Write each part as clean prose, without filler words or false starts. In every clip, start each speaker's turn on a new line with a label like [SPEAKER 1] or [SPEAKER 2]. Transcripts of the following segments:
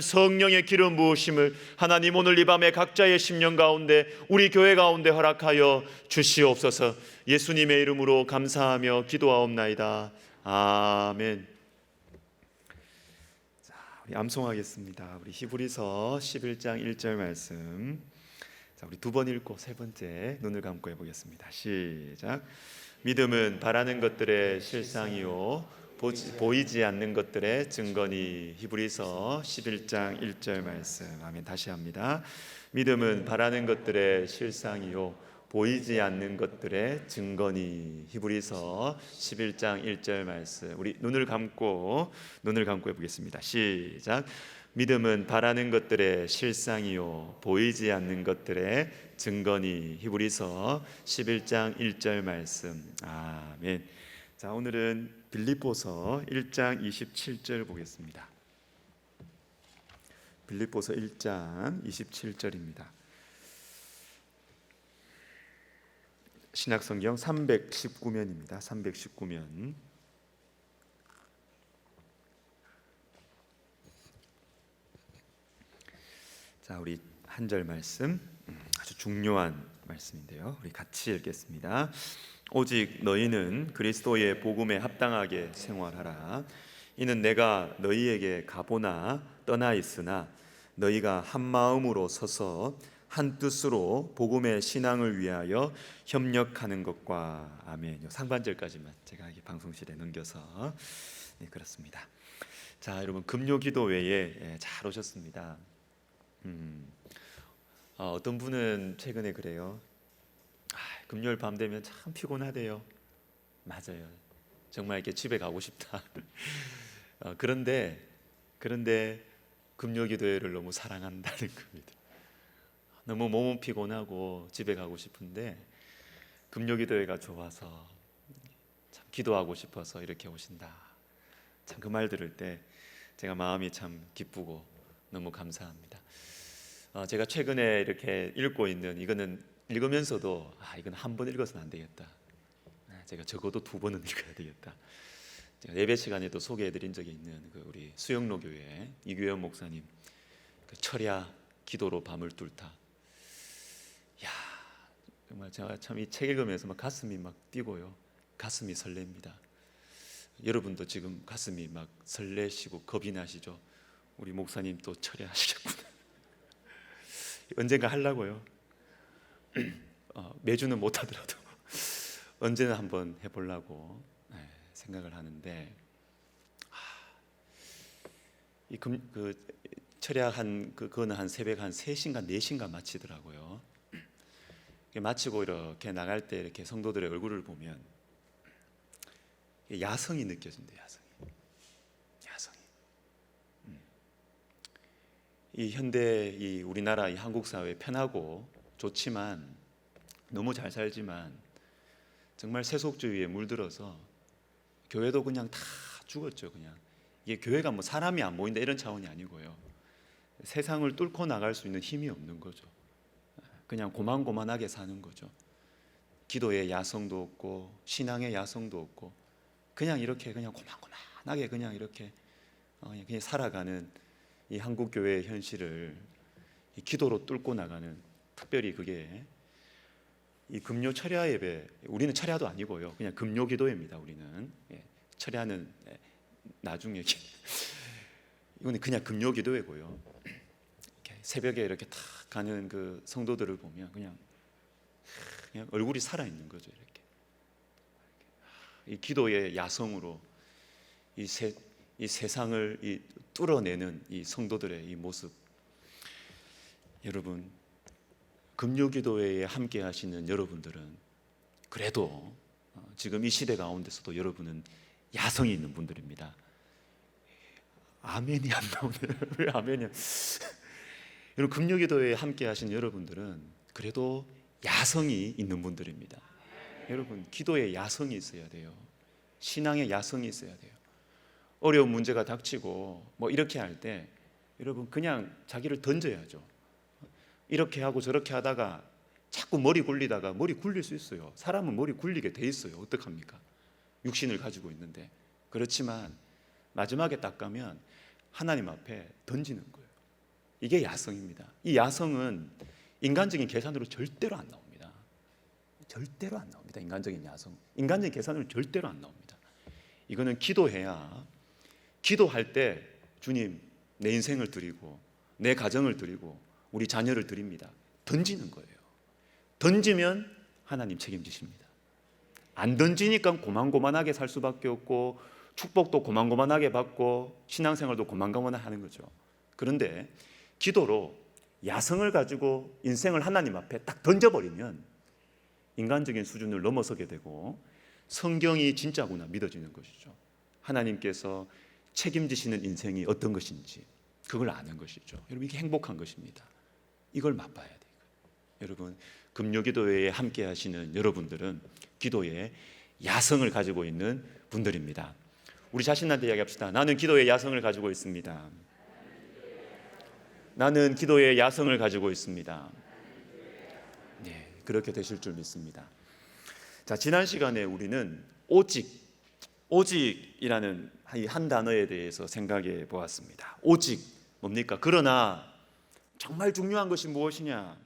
[SPEAKER 1] 성령의 기름 부으심을 하나님 오늘 이 밤에 각자의 심령 가운데 우리 교회 가운데 허락하여 주시옵소서. 예수님의 이름으로 감사하며 기도하옵나이다. 아멘. 자, 우리 암송하겠습니다. 우리 히브리서 11장 1절 말씀. 자, 우리 두 번 읽고 세 번째 눈을 감고 해보겠습니다. 시작. 믿음은 바라는 것들의 실상이요 보이지 않는 것들의 증거니. 히브리서 11장 1절 말씀. 아멘. 다시 합니다. 믿음은 바라는 것들의 실상이요 보이지 않는 것들의 증거니. 히브리서 11장 1절 말씀. 우리 눈을 감고 해보겠습니다. 시작. 믿음은 바라는 것들의 실상이요 보이지 않는 것들의 증거니. 히브리서 11장 1절 말씀. 아멘. 자, 오늘은 빌립보서 1장 27절 보겠습니다. 빌립보서 1장 27절입니다. 신약성경 319면입니다. 319면. 자, 우리 한 절 말씀, 아주 중요한 말씀인데요. 우리 같이 읽겠습니다. 오직 너희는 그리스도의 복음에 합당하게 생활하라. 이는 내가 너희에게 가보나 떠나 있으나 너희가 한 마음으로 서서 한 뜻으로 복음의 신앙을 위하여 협력하는 것과. 아멘. 상반절까지만 제가 방송실에 넘겨서 그렇습니다. 자, 여러분 금요기도회에 잘 오셨습니다. 어떤 분은 최근에 그래요. 금요일 밤 되면 참 피곤하대요. 맞아요. 정말 이렇게 집에 가고 싶다. 그런데 금요기도회를 너무 사랑한다는 겁니다. 너무 몸은 피곤하고 집에 가고 싶은데 금요기도회가 좋아서 참 기도하고 싶어서 이렇게 오신다. 참 그 말 들을 때 제가 마음이 참 기쁘고 너무 감사합니다. 제가 최근에 이렇게 읽고 있는 이거는 읽으면서도 이건 한 번 읽어서는 안 되겠다. 제가 적어도 두 번은 읽어야 되겠다. 제가 예배 시간에도 소개해드린 적이 있는 우리 수영로 교회 이규현 목사님 철야 기도로 밤을 뚫다. 야, 정말 제가 참 이 책 읽으면서 막 가슴이 막 뛰고요. 가슴이 설렙니다. 여러분도 지금 가슴이 막 설레시고 겁이 나시죠? 우리 목사님 또 철야하시겠구나. 언젠가 하려고요. 매주는 못하더라도 언제나 한번 해보려고 생각을 하는데, 철야한 그거는 한 새벽 한 3시인가 4시인가 마치더라고요. 마치고 이렇게 나갈 때 이렇게 성도들의 얼굴을 보면 야성이 느껴진대요. 야성이. 이 현대 이 우리나라 이 한국 사회 편하고 좋지만 너무 잘 살지만 정말 세속주의에 물들어서 교회도 그냥 다 죽었죠. 그냥 이게 교회가 뭐 사람이 안 모인다 이런 차원이 아니고요. 세상을 뚫고 나갈 수 있는 힘이 없는 거죠. 그냥 고만고만하게 사는 거죠. 기도의 야성도 없고 신앙의 야성도 없고 그냥 이렇게 그냥 고만고만하게 그냥 이렇게 그냥 살아가는 이 한국 교회의 현실을 이 기도로 뚫고 나가는, 특별히 그게 이 금요 철야 예배, 우리는 철야도 아니고요, 그냥 금요 기도회입니다. 우리는 철야는 나중에 이거는 그냥 금요 기도회고요. 새벽에 이렇게 탁 가는 그 성도들을 보면 그냥 얼굴이 살아 있는 거죠. 이렇게 이 기도의 야성으로 이 세상을 뚫어내는 이 성도들의 이 모습. 여러분, 금요기도회에 함께 하시는 여러분들은 그래도 지금 이 시대 가운데서도 여러분은 야성이 있는 분들입니다. 아멘이 안 나오네요. 왜 아멘이야? 여러분, 금요기도회에 함께 하시는 여러분들은 그래도 야성이 있는 분들입니다. 여러분, 기도에 야성이 있어야 돼요. 신앙에 야성이 있어야 돼요. 어려운 문제가 닥치고 뭐 이렇게 할 때 여러분 그냥 자기를 던져야죠. 이렇게 하고 저렇게 하다가 자꾸 머리 굴리다가 머리 굴릴 수 있어요. 사람은 머리 굴리게 돼 있어요. 어떡합니까? 육신을 가지고 있는데. 그렇지만 마지막에 딱 가면 하나님 앞에 던지는 거예요. 이게 야성입니다. 이 야성은 인간적인 계산으로 절대로 안 나옵니다. 절대로 안 나옵니다. 인간적인 야성, 인간적인 계산으로 절대로 안 나옵니다. 이거는 기도해야, 기도할 때 주님 내 인생을 드리고 내 가정을 드리고 우리 자녀를 드립니다. 던지는 거예요. 던지면 하나님 책임지십니다. 안 던지니까 고만고만하게 살 수밖에 없고 축복도 고만고만하게 받고 신앙생활도 고만고만하게 하는 거죠. 그런데 기도로 야성을 가지고 인생을 하나님 앞에 딱 던져버리면 인간적인 수준을 넘어서게 되고 성경이 진짜구나 믿어지는 것이죠. 하나님께서 책임지시는 인생이 어떤 것인지 그걸 아는 것이죠. 여러분, 이게 행복한 것입니다. 이걸 맛봐야 돼요. 여러분, 금요기도회에 함께 하시는 여러분들은 기도에 야성을 가지고 있는 분들입니다. 우리 자신한테 이야기합시다. 나는 기도의 야성을 가지고 있습니다. 나는 기도의 야성을 가지고 있습니다. 네, 그렇게 되실 줄 믿습니다. 자, 지난 시간에 우리는 오직이라는 한 단어에 대해서 생각해 보았습니다. 오직 뭡니까? 그러나 정말 중요한 것이 무엇이냐?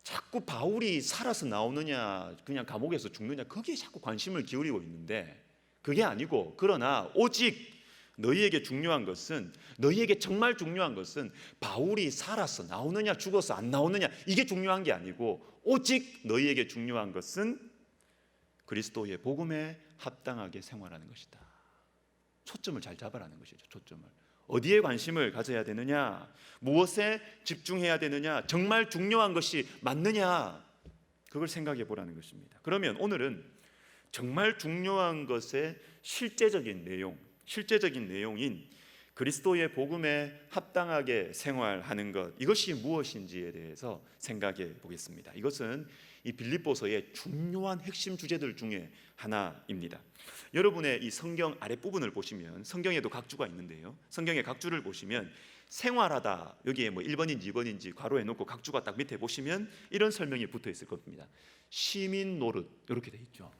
[SPEAKER 1] 자꾸 바울이 살아서 나오느냐 그냥 감옥에서 죽느냐 거기에 자꾸 관심을 기울이고 있는데 그게 아니고, 그러나 오직 너희에게 중요한 것은, 너희에게 정말 중요한 것은 바울이 살아서 나오느냐 죽어서 안 나오느냐 이게 중요한 게 아니고, 오직 너희에게 중요한 것은 그리스도의 복음에 합당하게 생활하는 것이다. 초점을 잘 잡아라는 것이죠. 초점을 어디에 관심을 가져야 되느냐, 무엇에 집중해야 되느냐, 정말 중요한 것이 맞느냐, 그걸 생각해 보라는 것입니다. 그러면 오늘은 정말 중요한 것의 실제적인 내용인 그리스도의 복음에 합당하게 생활하는 것, 이것이 무엇인지에 대해서 생각해 보겠습니다. 이것은 이 빌립보서의 중요한 핵심 주제들 중에 하나입니다. 여러분의 이 성경 아랫부분을 보시면 성경에도 각주가 있는데요, 성경의 각주를 보시면 생활하다, 여기에 뭐 1번인지 2번인지 괄호해 놓고 각주가 딱 밑에 보시면 이런 설명이 붙어 있을 겁니다. 시민 노릇 이렇게 돼 있죠.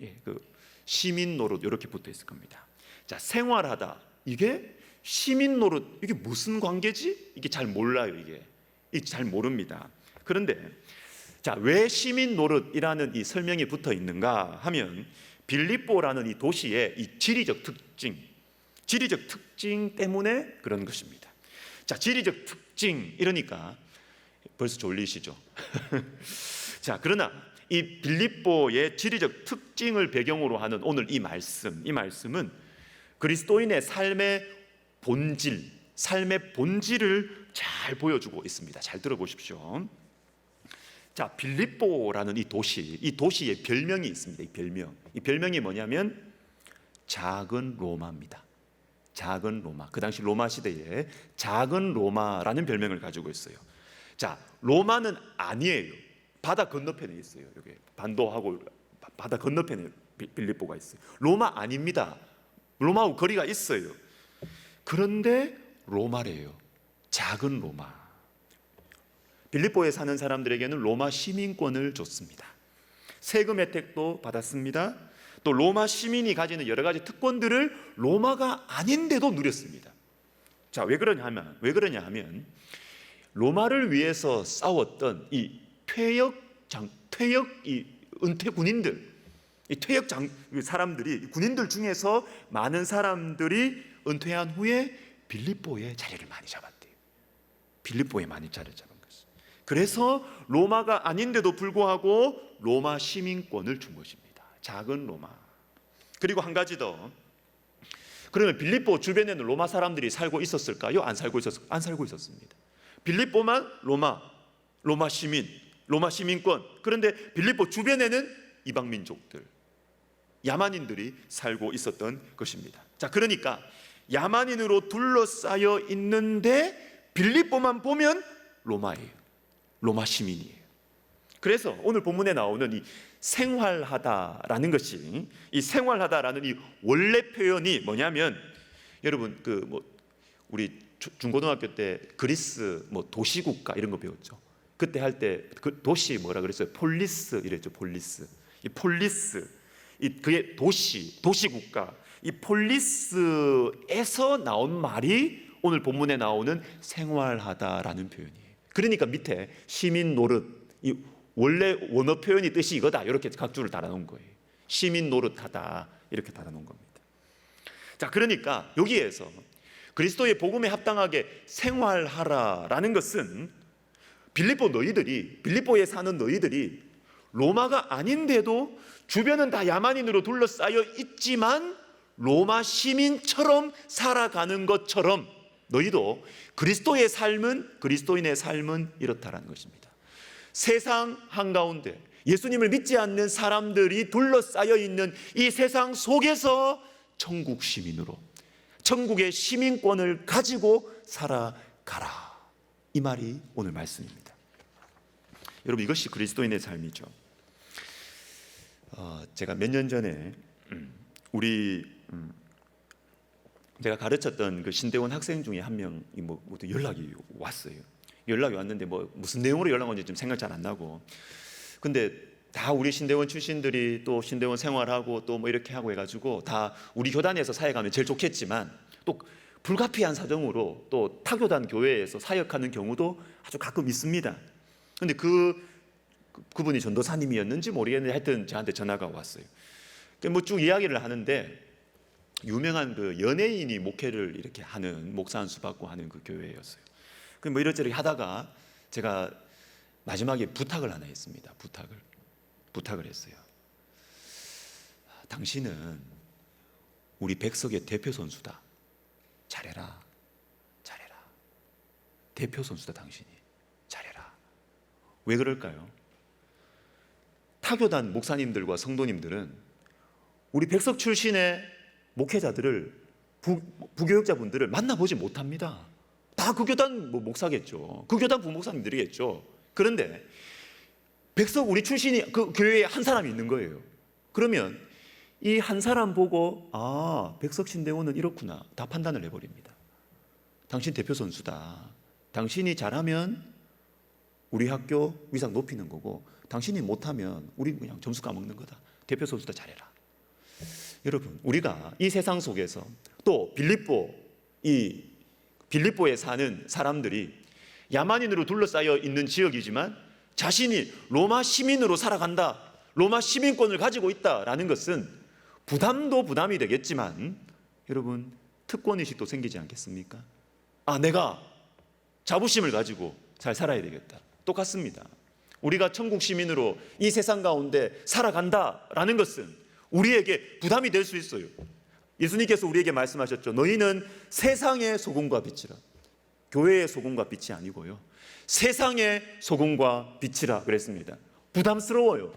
[SPEAKER 1] 예, 그 시민 노릇 이렇게 붙어 있을 겁니다. 자, 생활하다, 이게 시민 노릇, 이게 무슨 관계지? 이게 잘 몰라요. 이게 잘 모릅니다. 그런데 자, 왜 시민 노릇이라는 이 설명이 붙어 있는가 하면 빌립보라는 이 도시의 이 지리적 특징 때문에 그런 것입니다. 자, 지리적 특징 이러니까 벌써 졸리시죠? 자, 그러나 이 빌립보의 지리적 특징을 배경으로 하는 오늘 이 말씀은 그리스도인의 삶의 본질을 잘 보여주고 있습니다. 잘 들어보십시오. 자, 빌립보라는 이 도시의 별명이 있습니다. 이 별명이 뭐냐면 작은 로마입니다. 작은 로마. 그 당시 로마 시대에 작은 로마라는 별명을 가지고 있어요. 자, 로마는 아니에요. 바다 건너편에 있어요. 여기 반도하고 바다 건너편에 빌립보가 있어요. 로마 아닙니다. 로마하고 거리가 있어요. 그런데 로마래요. 작은 로마. 빌립보에 사는 사람들에게는 로마 시민권을 줬습니다. 세금 혜택도 받았습니다. 또 로마 시민이 가지는 여러 가지 특권들을 로마가 아닌데도 누렸습니다. 자, 왜 그러냐 하면 로마를 위해서 싸웠던 이 은퇴 군인들, 이 사람들이, 군인들 중에서 많은 사람들이 은퇴한 후에 빌립보에 자리를 많이 잡았대요. 빌립보에 많이 자리를 잡은 것이. 그래서 로마가 아닌데도 불구하고 로마 시민권을 준 것입니다. 작은 로마. 그리고 한 가지 더. 그러면 빌립보 주변에는 로마 사람들이 살고 있었을까요? 안 살고 있었습니다. 빌립보만 로마 시민권. 그런데 빌립보 주변에는 이방 민족들, 야만인들이 살고 있었던 것입니다. 자, 그러니까 야만인으로 둘러싸여 있는데 빌립보만 보면 로마예요. 로마 시민이에요. 그래서 오늘 본문에 나오는 이 생활하다라는 것이, 이 생활하다라는 이 원래 표현이 뭐냐면, 여러분 우리 중고등학교 때 그리스 도시국가 이런 거 배웠죠. 그때 할 때 그 도시 뭐라 그랬어요? 폴리스 이랬죠. 폴리스. 이 폴리스, 그게 도시국가. 이 폴리스에서 나온 말이 오늘 본문에 나오는 생활하다라는 표현이에요. 그러니까 밑에 시민 노릇, 이 원래 원어 표현이 뜻이 이거다 이렇게 각주를 달아놓은 거예요. 시민 노릇하다 이렇게 달아놓은 겁니다. 자, 그러니까 여기에서 그리스도의 복음에 합당하게 생활하라라는 것은 빌립보에 사는 너희들이 로마가 아닌데도 주변은 다 야만인으로 둘러싸여 있지만 로마 시민처럼 살아가는 것처럼 너희도 그리스도의 삶은, 그리스도인의 삶은 이렇다라는 것입니다. 세상 한가운데 예수님을 믿지 않는 사람들이 둘러싸여 있는 이 세상 속에서 천국 시민으로, 천국의 시민권을 가지고 살아가라, 이 말이 오늘 말씀입니다. 여러분, 이것이 그리스도인의 삶이죠. 제가 몇 년 전에 제가 가르쳤던 그 신대원 학생 중에 한 명이 연락이 왔어요. 연락이 왔는데 무슨 내용으로 연락 온지 좀 생각 잘 안 나고, 근데 다 우리 신대원 출신들이 또 신대원 생활하고 또 이렇게 하고 해가지고 다 우리 교단에서 사역하면 제일 좋겠지만 또 불가피한 사정으로 또 타교단 교회에서 사역하는 경우도 아주 가끔 있습니다. 근데 그분이 전도사님이었는지 모르겠는데 하여튼 저한테 전화가 왔어요. 쭉 이야기를 하는데 유명한 그 연예인이 목회를 이렇게 하는, 목사 한 수 받고 하는 그 교회였어요. 이렇저렇게 하다가 제가 마지막에 부탁을 하나 했습니다. 부탁을 했어요. 당신은 우리 백석의 대표 선수다. 잘해라. 대표 선수다. 당신이 잘해라. 왜 그럴까요? 타교단 목사님들과 성도님들은 우리 백석 출신의 목회자들을, 부교육자분들을 만나보지 못합니다. 다 그 교단 목사겠죠. 그 교단 부목사님들이겠죠. 그런데 백석 우리 출신이 그 교회에 한 사람이 있는 거예요. 그러면 이 한 사람 보고 백석 신대원은 이렇구나, 다 판단을 해버립니다. 당신 대표 선수다. 당신이 잘하면 우리 학교 위상 높이는 거고, 당신이 못하면 우리 그냥 점수 까먹는 거다. 대표 선수다. 잘해라. 여러분, 우리가 이 세상 속에서 또 빌립보에 사는 사람들이 야만인으로 둘러싸여 있는 지역이지만 자신이 로마 시민으로 살아간다, 로마 시민권을 가지고 있다라는 것은 부담이 되겠지만 여러분, 특권의식도 생기지 않겠습니까? 내가 자부심을 가지고 잘 살아야 되겠다. 똑같습니다. 우리가 천국 시민으로 이 세상 가운데 살아간다라는 것은 우리에게 부담이 될 수 있어요. 예수님께서 우리에게 말씀하셨죠. 너희는 세상의 소금과 빛이라. 교회의 소금과 빛이 아니고요, 세상의 소금과 빛이라 그랬습니다. 부담스러워요.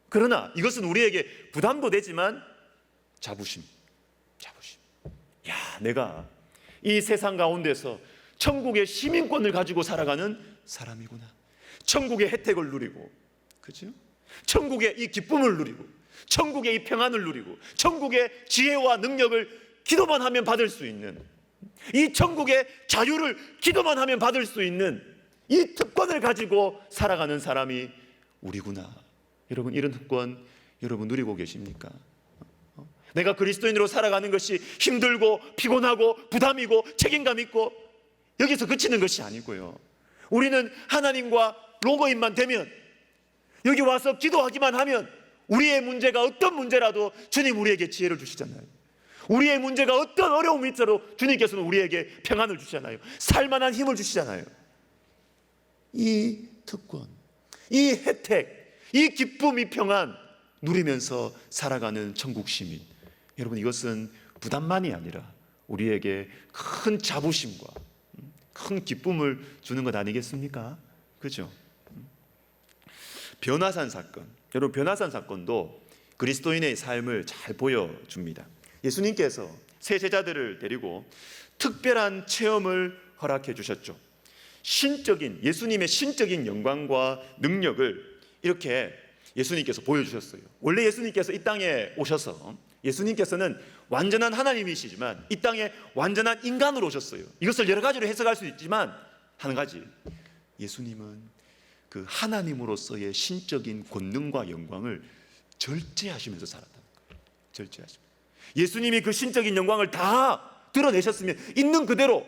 [SPEAKER 1] 그러나 이것은 우리에게 부담도 되지만 자부심. 내가 이 세상 가운데서 천국의 시민권을 가지고 살아가는 사람이구나. 천국의 혜택을 누리고, 그죠? 천국의 이 기쁨을 누리고, 천국의 이 평안을 누리고, 천국의 지혜와 능력을 기도만 하면 받을 수 있는, 이 천국의 자유를 기도만 하면 받을 수 있는 이 특권을 가지고 살아가는 사람이 우리구나. 여러분, 이런 특권 여러분 누리고 계십니까? 내가 그리스도인으로 살아가는 것이 힘들고 피곤하고 부담이고 책임감 있고 여기서 그치는 것이 아니고요, 우리는 하나님과 로고인만 되면, 여기 와서 기도하기만 하면 우리의 문제가 어떤 문제라도 주님 우리에게 지혜를 주시잖아요. 우리의 문제가 어떤 어려움이 있어도 주님께서는 우리에게 평안을 주시잖아요. 살만한 힘을 주시잖아요. 이 특권, 이 혜택, 이 기쁨, 이 평안 누리면서 살아가는 천국 시민, 여러분, 이것은 부담만이 아니라 우리에게 큰 자부심과 큰 기쁨을 주는 것 아니겠습니까? 그죠? 변화산 사건, 여러분, 변화산 사건도 그리스도인의 삶을 잘 보여줍니다. 예수님께서 세 제자들을 데리고 특별한 체험을 허락해 주셨죠. 예수님의 신적인 영광과 능력을 이렇게 예수님께서 보여주셨어요. 원래 예수님께서 이 땅에 오셔서, 예수님께서는 완전한 하나님이시지만 이 땅에 완전한 인간으로 오셨어요. 이것을 여러 가지로 해석할 수 있지만 한 가지, 예수님은 그 하나님으로서의 신적인 권능과 영광을 절제하시면서 살았다는 거예요. 절제하시면서. 예수님이 그 신적인 영광을 다 드러내셨으면, 있는 그대로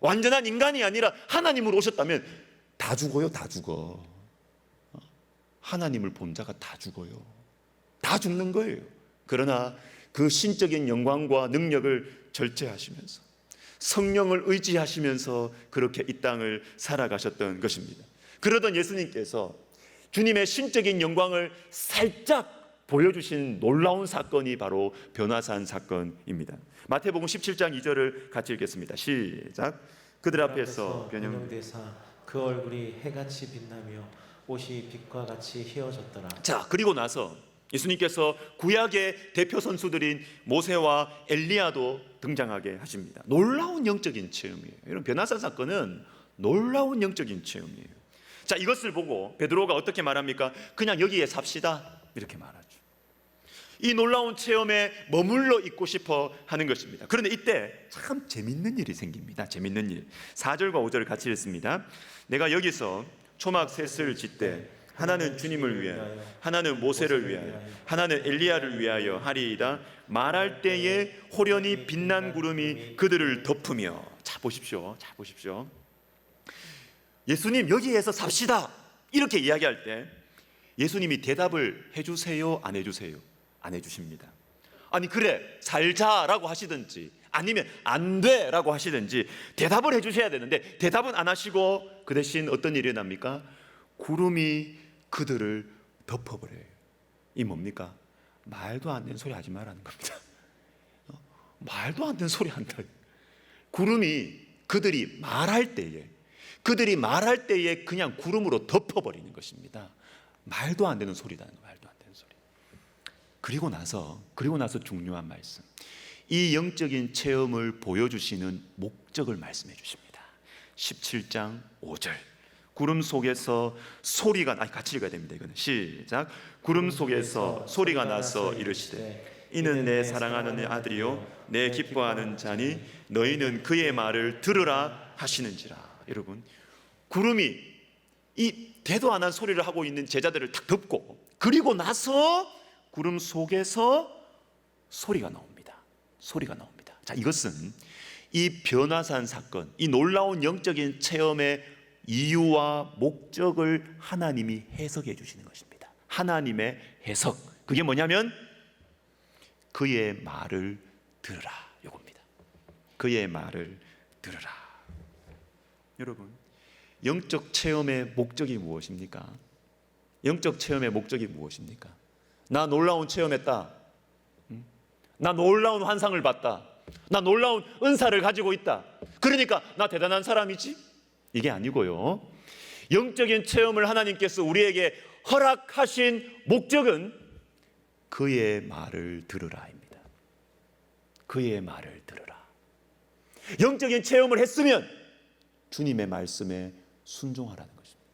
[SPEAKER 1] 완전한 인간이 아니라 하나님으로 오셨다면 다 죽어요. 다 죽어. 하나님을 본 자가 다 죽어요. 다 죽는 거예요. 그러나 그 신적인 영광과 능력을 절제하시면서 성령을 의지하시면서 그렇게 이 땅을 살아가셨던 것입니다. 그러던 예수님께서 주님의 신적인 영광을 살짝 보여주신 놀라운 사건이 바로 변화산 사건입니다. 마태복음 17장 2절을 같이 읽겠습니다. 시작. 그들 앞에서
[SPEAKER 2] 변형되사 그 얼굴이 해같이 빛나며 옷이 빛과 같이 휘어졌더라.
[SPEAKER 1] 자, 그리고 나서 예수님께서 구약의 대표 선수들인 모세와 엘리야도 등장하게 하십니다. 놀라운 영적인 체험이에요. 이런 변화산 사건은 놀라운 영적인 체험이에요. 자, 이것을 보고 베드로가 어떻게 말합니까? 그냥 여기에 삽시다, 이렇게 말하죠. 이 놀라운 체험에 머물러 있고 싶어 하는 것입니다. 그런데 이때 참 재밌는 일이 생깁니다. 재밌는 일. 4절과 5절을 같이 읽습니다. 내가 여기서 초막 셋을 짓되 하나는 주님을 위하여, 하나는 모세를 위하여, 하나는 엘리야를 위하여 하리이다. 말할 때에 호련히 빛난 구름이 그들을 덮으며. 자, 보십시오. 자, 보십시오. 예수님 여기에서 삽시다, 이렇게 이야기할 때 예수님이 대답을 해주세요, 안 해주세요? 안 해주십니다. 아니, 그래 살자라고 하시든지 아니면 안 돼라고 하시든지 대답을 해주셔야 되는데 대답은 안 하시고 그 대신 어떤 일이 일어납니까? 구름이 그들을 덮어버려요. 이 뭡니까? 말도 안 되는 소리 하지 말라는 겁니다. 말도 안 되는 소리 한다. 구름이 그들이 말할 때에 그냥 구름으로 덮어버리는 것입니다. 말도 안 되는 소리라는 거예요. 말도 안 되는 소리. 그리고 나서 중요한 말씀. 이 영적인 체험을 보여주시는 목적을 말씀해 주십니다. 17장 5절. 구름 속에서 소리가 같이 읽어야 됩니다. 이거는 시작. 구름 속에서 소리가 나서 이르시되 이는 내 사랑하는 내 아들이요 내 기뻐하는 자니 너희는 그의 말을 들으라 하시는지라. 여러분, 구름이 이 대도 안 한 소리를 하고 있는 제자들을 탁 덮고 그리고 나서 구름 속에서 소리가 나옵니다. 소리가 나옵니다. 자, 이것은 이 변화산 사건, 이 놀라운 영적인 체험의 이유와 목적을 하나님이 해석해 주시는 것입니다. 하나님의 해석. 그게 뭐냐면 그의 말을 들으라, 이겁니다. 그의 말을 들으라. 여러분, 영적 체험의 목적이 무엇입니까? 영적 체험의 목적이 무엇입니까? 나 놀라운 체험했다. 나 놀라운 환상을 봤다. 나 놀라운 은사를 가지고 있다. 그러니까 나 대단한 사람이지? 이게 아니고요. 영적인 체험을 하나님께서 우리에게 허락하신 목적은 그의 말을 들으라입니다. 그의 말을 들으라. 영적인 체험을 했으면 주님의 말씀에 순종하라는 것입니다.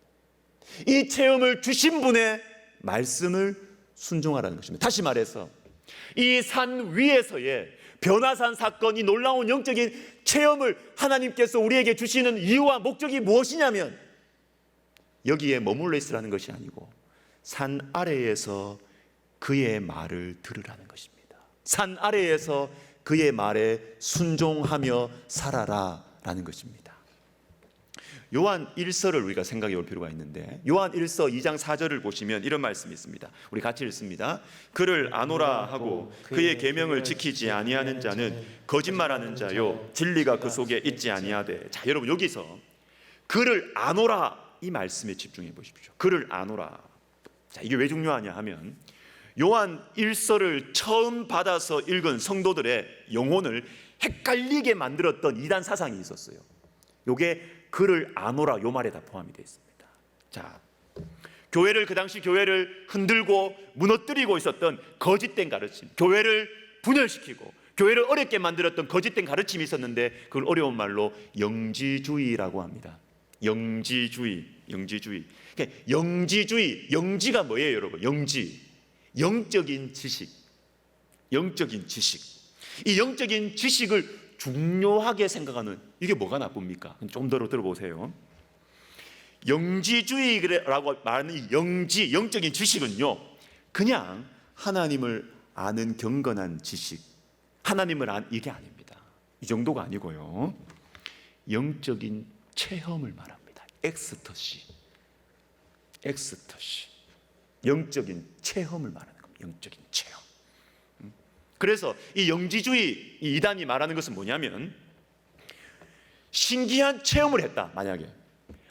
[SPEAKER 1] 이 체험을 주신 분의 말씀을 순종하라는 것입니다. 다시 말해서 이 산 위에서의 변화산 사건이 놀라운 영적인 체험을 하나님께서 우리에게 주시는 이유와 목적이 무엇이냐면 여기에 머물러 있으라는 것이 아니고 산 아래에서 그의 말을 들으라는 것입니다. 산 아래에서 그의 말에 순종하며 살아라라는 것입니다. 요한 1서를 우리가 생각해 볼 필요가 있는데 요한 1서 2장 4절을 보시면 이런 말씀이 있습니다. 우리 같이 읽습니다. 그를 아노라 하고 그의 계명을 지키지 아니하는 자는 거짓말하는 자요 진리가 그 속에 있지 아니하되. 자, 여러분, 여기서 그를 아노라 이 말씀에 집중해 보십시오. 그를 아노라. 자, 이게 왜 중요하냐 하면 요한 1서를 처음 받아서 읽은 성도들의 영혼을 헷갈리게 만들었던 이단 사상이 있었어요. 요게 그를 아노라 요 말에 다 포함이 되어 있습니다. 자, 교회를, 그 당시 교회를 흔들고 무너뜨리고 있었던 거짓된 가르침, 교회를 분열시키고 교회를 어렵게 만들었던 거짓된 가르침이 있었는데 그걸 어려운 말로 영지주의라고 합니다. 영지주의. 그러니까 영지주의, 영지가 뭐예요, 여러분? 영적인 지식. 이 영적인 지식을 중요하게 생각하는, 이게 뭐가 나쁩니까? 좀 더 들어보세요. 영지주의라고 말하는 이 영적인 지식은요, 그냥 하나님을 아는 경건한 지식, 하나님을 아는 이게 아닙니다. 이 정도가 아니고요. 영적인 체험을 말합니다. 엑스터시. 영적인 체험을 말하는 겁니다. 영적인 체험. 그래서 이 영지주의 이 이단이 말하는 것은 뭐냐면, 신기한 체험을 했다. 만약에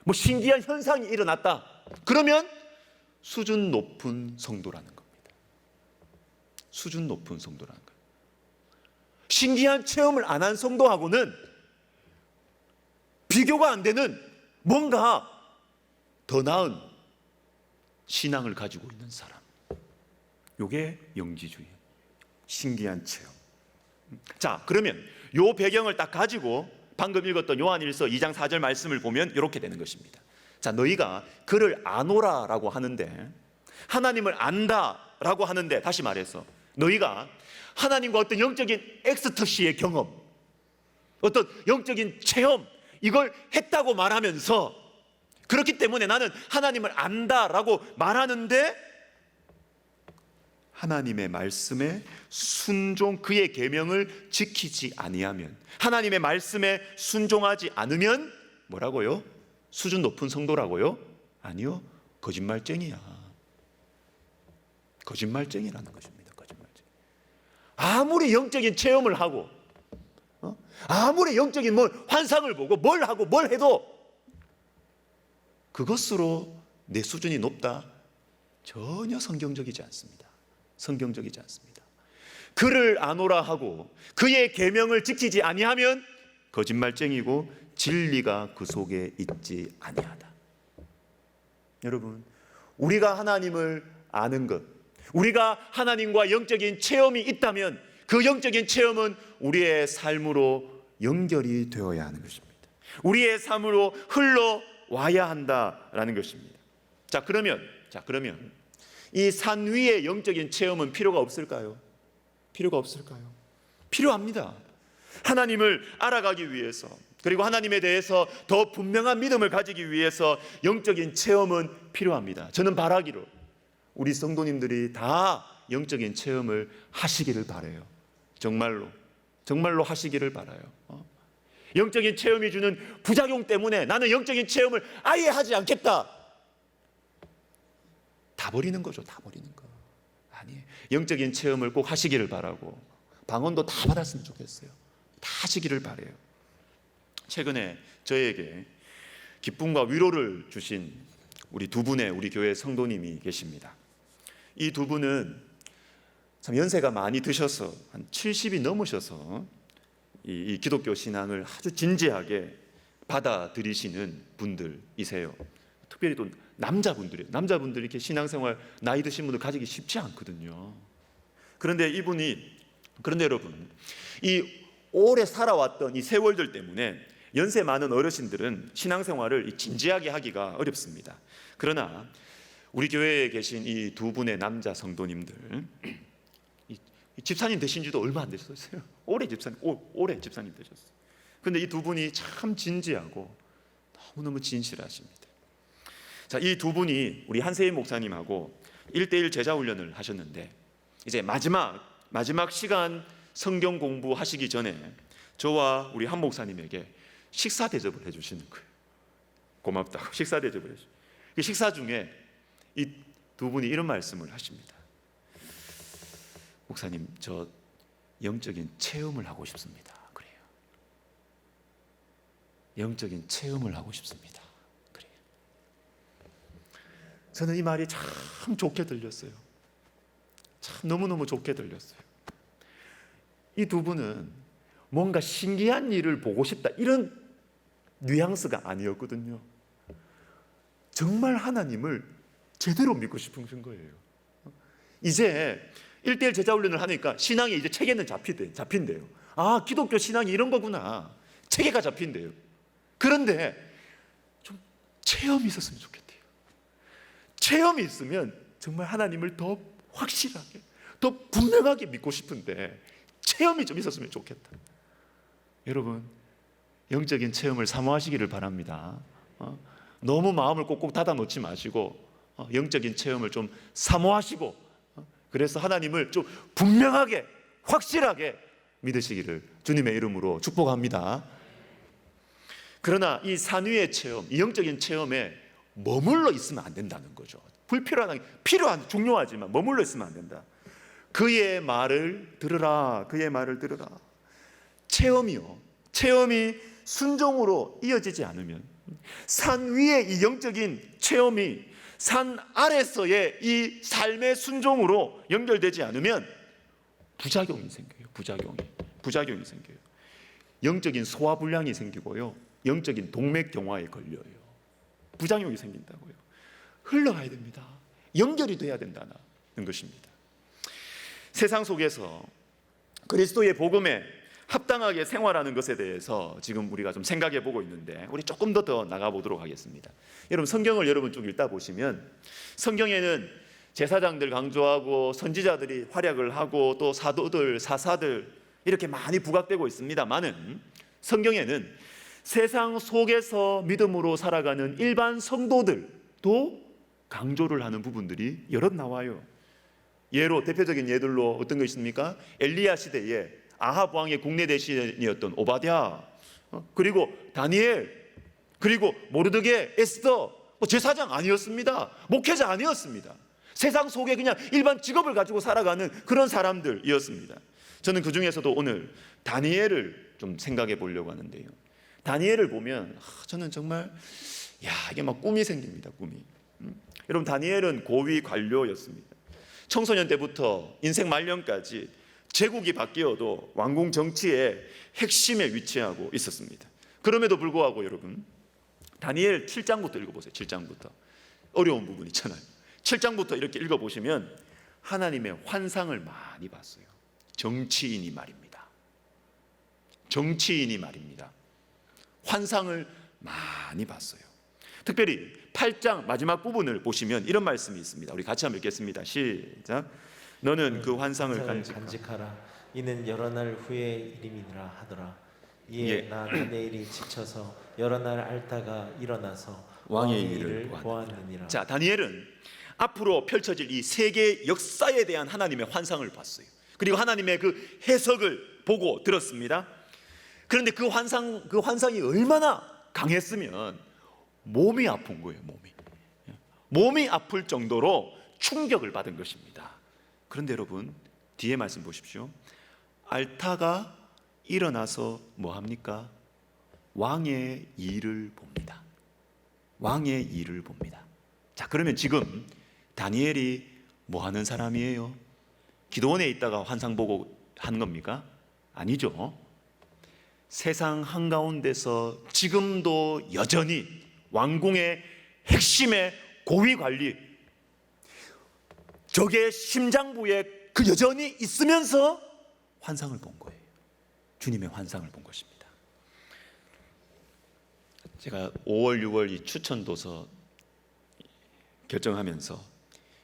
[SPEAKER 1] 뭐 신기한 현상이 일어났다. 그러면 수준 높은 성도라는 겁니다. 수준 높은 성도라는 거예요. 신기한 체험을 안 한 성도하고는 비교가 안 되는 뭔가 더 나은 신앙을 가지고 있는 사람. 이게 영지주의. 신기한 체험. 자, 그러면 요 배경을 딱 가지고 방금 읽었던 요한일서 2장 4절 말씀을 보면 이렇게 되는 것입니다. 자, 너희가 그를 아노라라고 하는데, 하나님을 안다라고 하는데, 다시 말해서 너희가 하나님과 어떤 영적인 엑스터시의 경험, 어떤 영적인 체험, 이걸 했다고 말하면서, 그렇기 때문에 나는 하나님을 안다라고 말하는데, 하나님의 말씀에 순종, 그의 계명을 지키지 아니하면, 하나님의 말씀에 순종하지 않으면 뭐라고요? 수준 높은 성도라고요? 아니요, 거짓말쟁이야. 거짓말쟁이라는 것입니다. 거짓말쟁이. 아무리 영적인 체험을 하고, 아무리 영적인 뭘 환상을 보고 뭘 하고 뭘 해도 그것으로 내 수준이 높다? 전혀 성경적이지 않습니다. 성경적이지 않습니다. 그를 아노라 하고 그의 계명을 지키지 아니하면 거짓말쟁이고 진리가 그 속에 있지 아니하다. 여러분, 우리가 하나님을 아는 것, 우리가 하나님과 영적인 체험이 있다면 그 영적인 체험은 우리의 삶으로 연결이 되어야 하는 것입니다. 우리의 삶으로 흘러와야 한다라는 것입니다. 자, 그러면 이 산 위의 영적인 체험은 필요가 없을까요? 필요가 없을까요? 필요합니다. 하나님을 알아가기 위해서, 그리고 하나님에 대해서 더 분명한 믿음을 가지기 위해서 영적인 체험은 필요합니다. 저는 바라기로 우리 성도님들이 다 영적인 체험을 하시기를 바라요. 정말로 하시기를 바라요. 영적인 체험이 주는 부작용 때문에 나는 영적인 체험을 아예 하지 않겠다, 다 버리는 거죠. 다 버리는 거 아니에요. 영적인 체험을 꼭 하시기를 바라고, 방언도 다 받았으면 좋겠어요. 다 하시기를 바라요. 최근에 저에게 기쁨과 위로를 주신 우리 두 분의 우리 교회 성도님이 계십니다. 이 두 분은 참 연세가 많이 드셔서 한 70이 넘으셔서 이 기독교 신앙을 아주 진지하게 받아들이시는 분들이세요. 특별히 또 남자분들이 이렇게 신앙생활 나이 드신 분들 가지기 쉽지 않거든요. 그런데 여러분, 이 오래 살아왔던 이 세월들 때문에 연세 많은 어르신들은 신앙생활을 진지하게 하기가 어렵습니다. 그러나 우리 교회에 계신 이 두 분의 남자 성도님들, 집사님 되신 지도 얼마 안 되셨어요. 오래 집사님 되셨어요. 그런데 이 두 분이 참 진지하고 너무너무 진실하십니다. 자, 이 두 분이 우리 한세희 목사님하고 1:1 제자 훈련을 하셨는데, 이제 마지막 시간 성경 공부하시기 전에 저와 우리 한 목사님에게 식사 대접을 해주시는 거예요. 고맙다고 식사 대접을 해주시고, 그 식사 중에 이 두 분이 이런 말씀을 하십니다. 목사님, 저 영적인 체험을 하고 싶습니다. 그래요. 영적인 체험을 하고 싶습니다. 그래요. 저는 이 말이 참 좋게 들렸어요. 참 너무너무 좋게 들렸어요. 이 두 분은 뭔가 신기한 일을 보고 싶다, 이런 뉘앙스가 아니었거든요. 정말 하나님을 제대로 믿고 싶은 거예요. 이제 1:1 제자 훈련을 하니까 신앙이 이제 체계는 잡힌대요. 아, 기독교 신앙이 이런 거구나. 체계가 잡힌대요. 그런데 좀 체험이 있었으면 좋겠대요. 체험이 있으면 정말 하나님을 더 확실하게, 더 분명하게 믿고 싶은데 체험이 좀 있었으면 좋겠다. 여러분, 영적인 체험을 사모하시기를 바랍니다. 너무 마음을 꼭꼭 닫아 놓지 마시고 영적인 체험을 좀 사모하시고, 그래서 하나님을 좀 분명하게, 확실하게 믿으시기를 주님의 이름으로 축복합니다. 그러나 이 산 위의 체험, 이 영적인 체험에 머물러 있으면 안 된다는 거죠. 필요한, 중요하지만 머물러 있으면 안 된다. 그의 말을 들으라. 그의 말을 들으라. 체험이 순종으로 이어지지 않으면, 산 위의 이 영적인 체험이 산 아래서의 이 삶의 순종으로 연결되지 않으면 부작용이 생겨요. 부작용이 생겨요. 영적인 소화불량이 생기고요, 영적인 동맥경화에 걸려요. 부작용이 생긴다고요. 흘러가야 됩니다. 연결이 돼야 된다는 것입니다. 세상 속에서 그리스도의 복음에 합당하게 생활하는 것에 대해서 지금 우리가 좀 생각해 보고 있는데, 우리 조금 더 나가보도록 하겠습니다. 여러분, 성경을 여러분 쭉 읽다 보시면 성경에는 제사장들 강조하고 선지자들이 활약을 하고 또 사도들, 사사들 이렇게 많이 부각되고 있습니다만은, 성경에는 세상 속에서 믿음으로 살아가는 일반 성도들도 강조를 하는 부분들이 여럿 나와요. 대표적인 예들로 어떤 거 있습니까? 엘리야 시대에 아합 왕의 국내 대신이었던 오바댜, 그리고 다니엘, 그리고 모르드게, 에스더, 제사장 아니었습니다. 목회자 아니었습니다. 세상 속에 그냥 일반 직업을 가지고 살아가는 그런 사람들이었습니다. 저는 그 중에서도 오늘 다니엘을 좀 생각해 보려고 하는데요. 다니엘을 보면 저는 정말 이게 막 꿈이 생깁니다. 꿈이. 여러분, 다니엘은 고위 관료였습니다. 청소년 때부터 인생 말년까지 제국이 바뀌어도 왕궁 정치의 핵심에 위치하고 있었습니다. 그럼에도 불구하고 여러분, 다니엘 7장부터 읽어보세요. 7장부터. 어려운 부분 있잖아요. 7장부터 이렇게 읽어보시면 하나님의 환상을 많이 봤어요. 정치인이 말입니다. 환상을 많이 봤어요. 특별히 8장 마지막 부분을 보시면 이런 말씀이 있습니다. 우리 같이 한번 읽겠습니다. 시작. 너는 그 환상을
[SPEAKER 2] 간직하라. 이는 여러 날 후의 일임이라 하더라. 이에 나 다니엘이 지쳐서 여러 날 앓다가 일어나서 왕의 일을 보았느니라.
[SPEAKER 1] 자, 다니엘은 앞으로 펼쳐질 이 세계 역사에 대한 하나님의 환상을 봤어요. 그리고 하나님의 그 해석을 보고 들었습니다. 그런데 그 환상이 얼마나 강했으면 몸이 아픈 거예요. 몸이 아플 정도로 충격을 받은 것입니다. 그런데 여러분, 뒤에 말씀 보십시오. 앓다가 일어나서 뭐 합니까? 왕의 일을 봅니다. 자, 그러면 지금 다니엘이 뭐 하는 사람이에요? 기도원에 있다가 환상 보고 한 겁니까? 아니죠. 세상 한가운데서 지금도 여전히 왕궁의 핵심의 고위 관리, 적의 심장부에 그 여전히 있으면서 환상을 본 거예요. 주님의 환상을 본 것입니다. 제가 5월, 6월 이 추천도서 결정하면서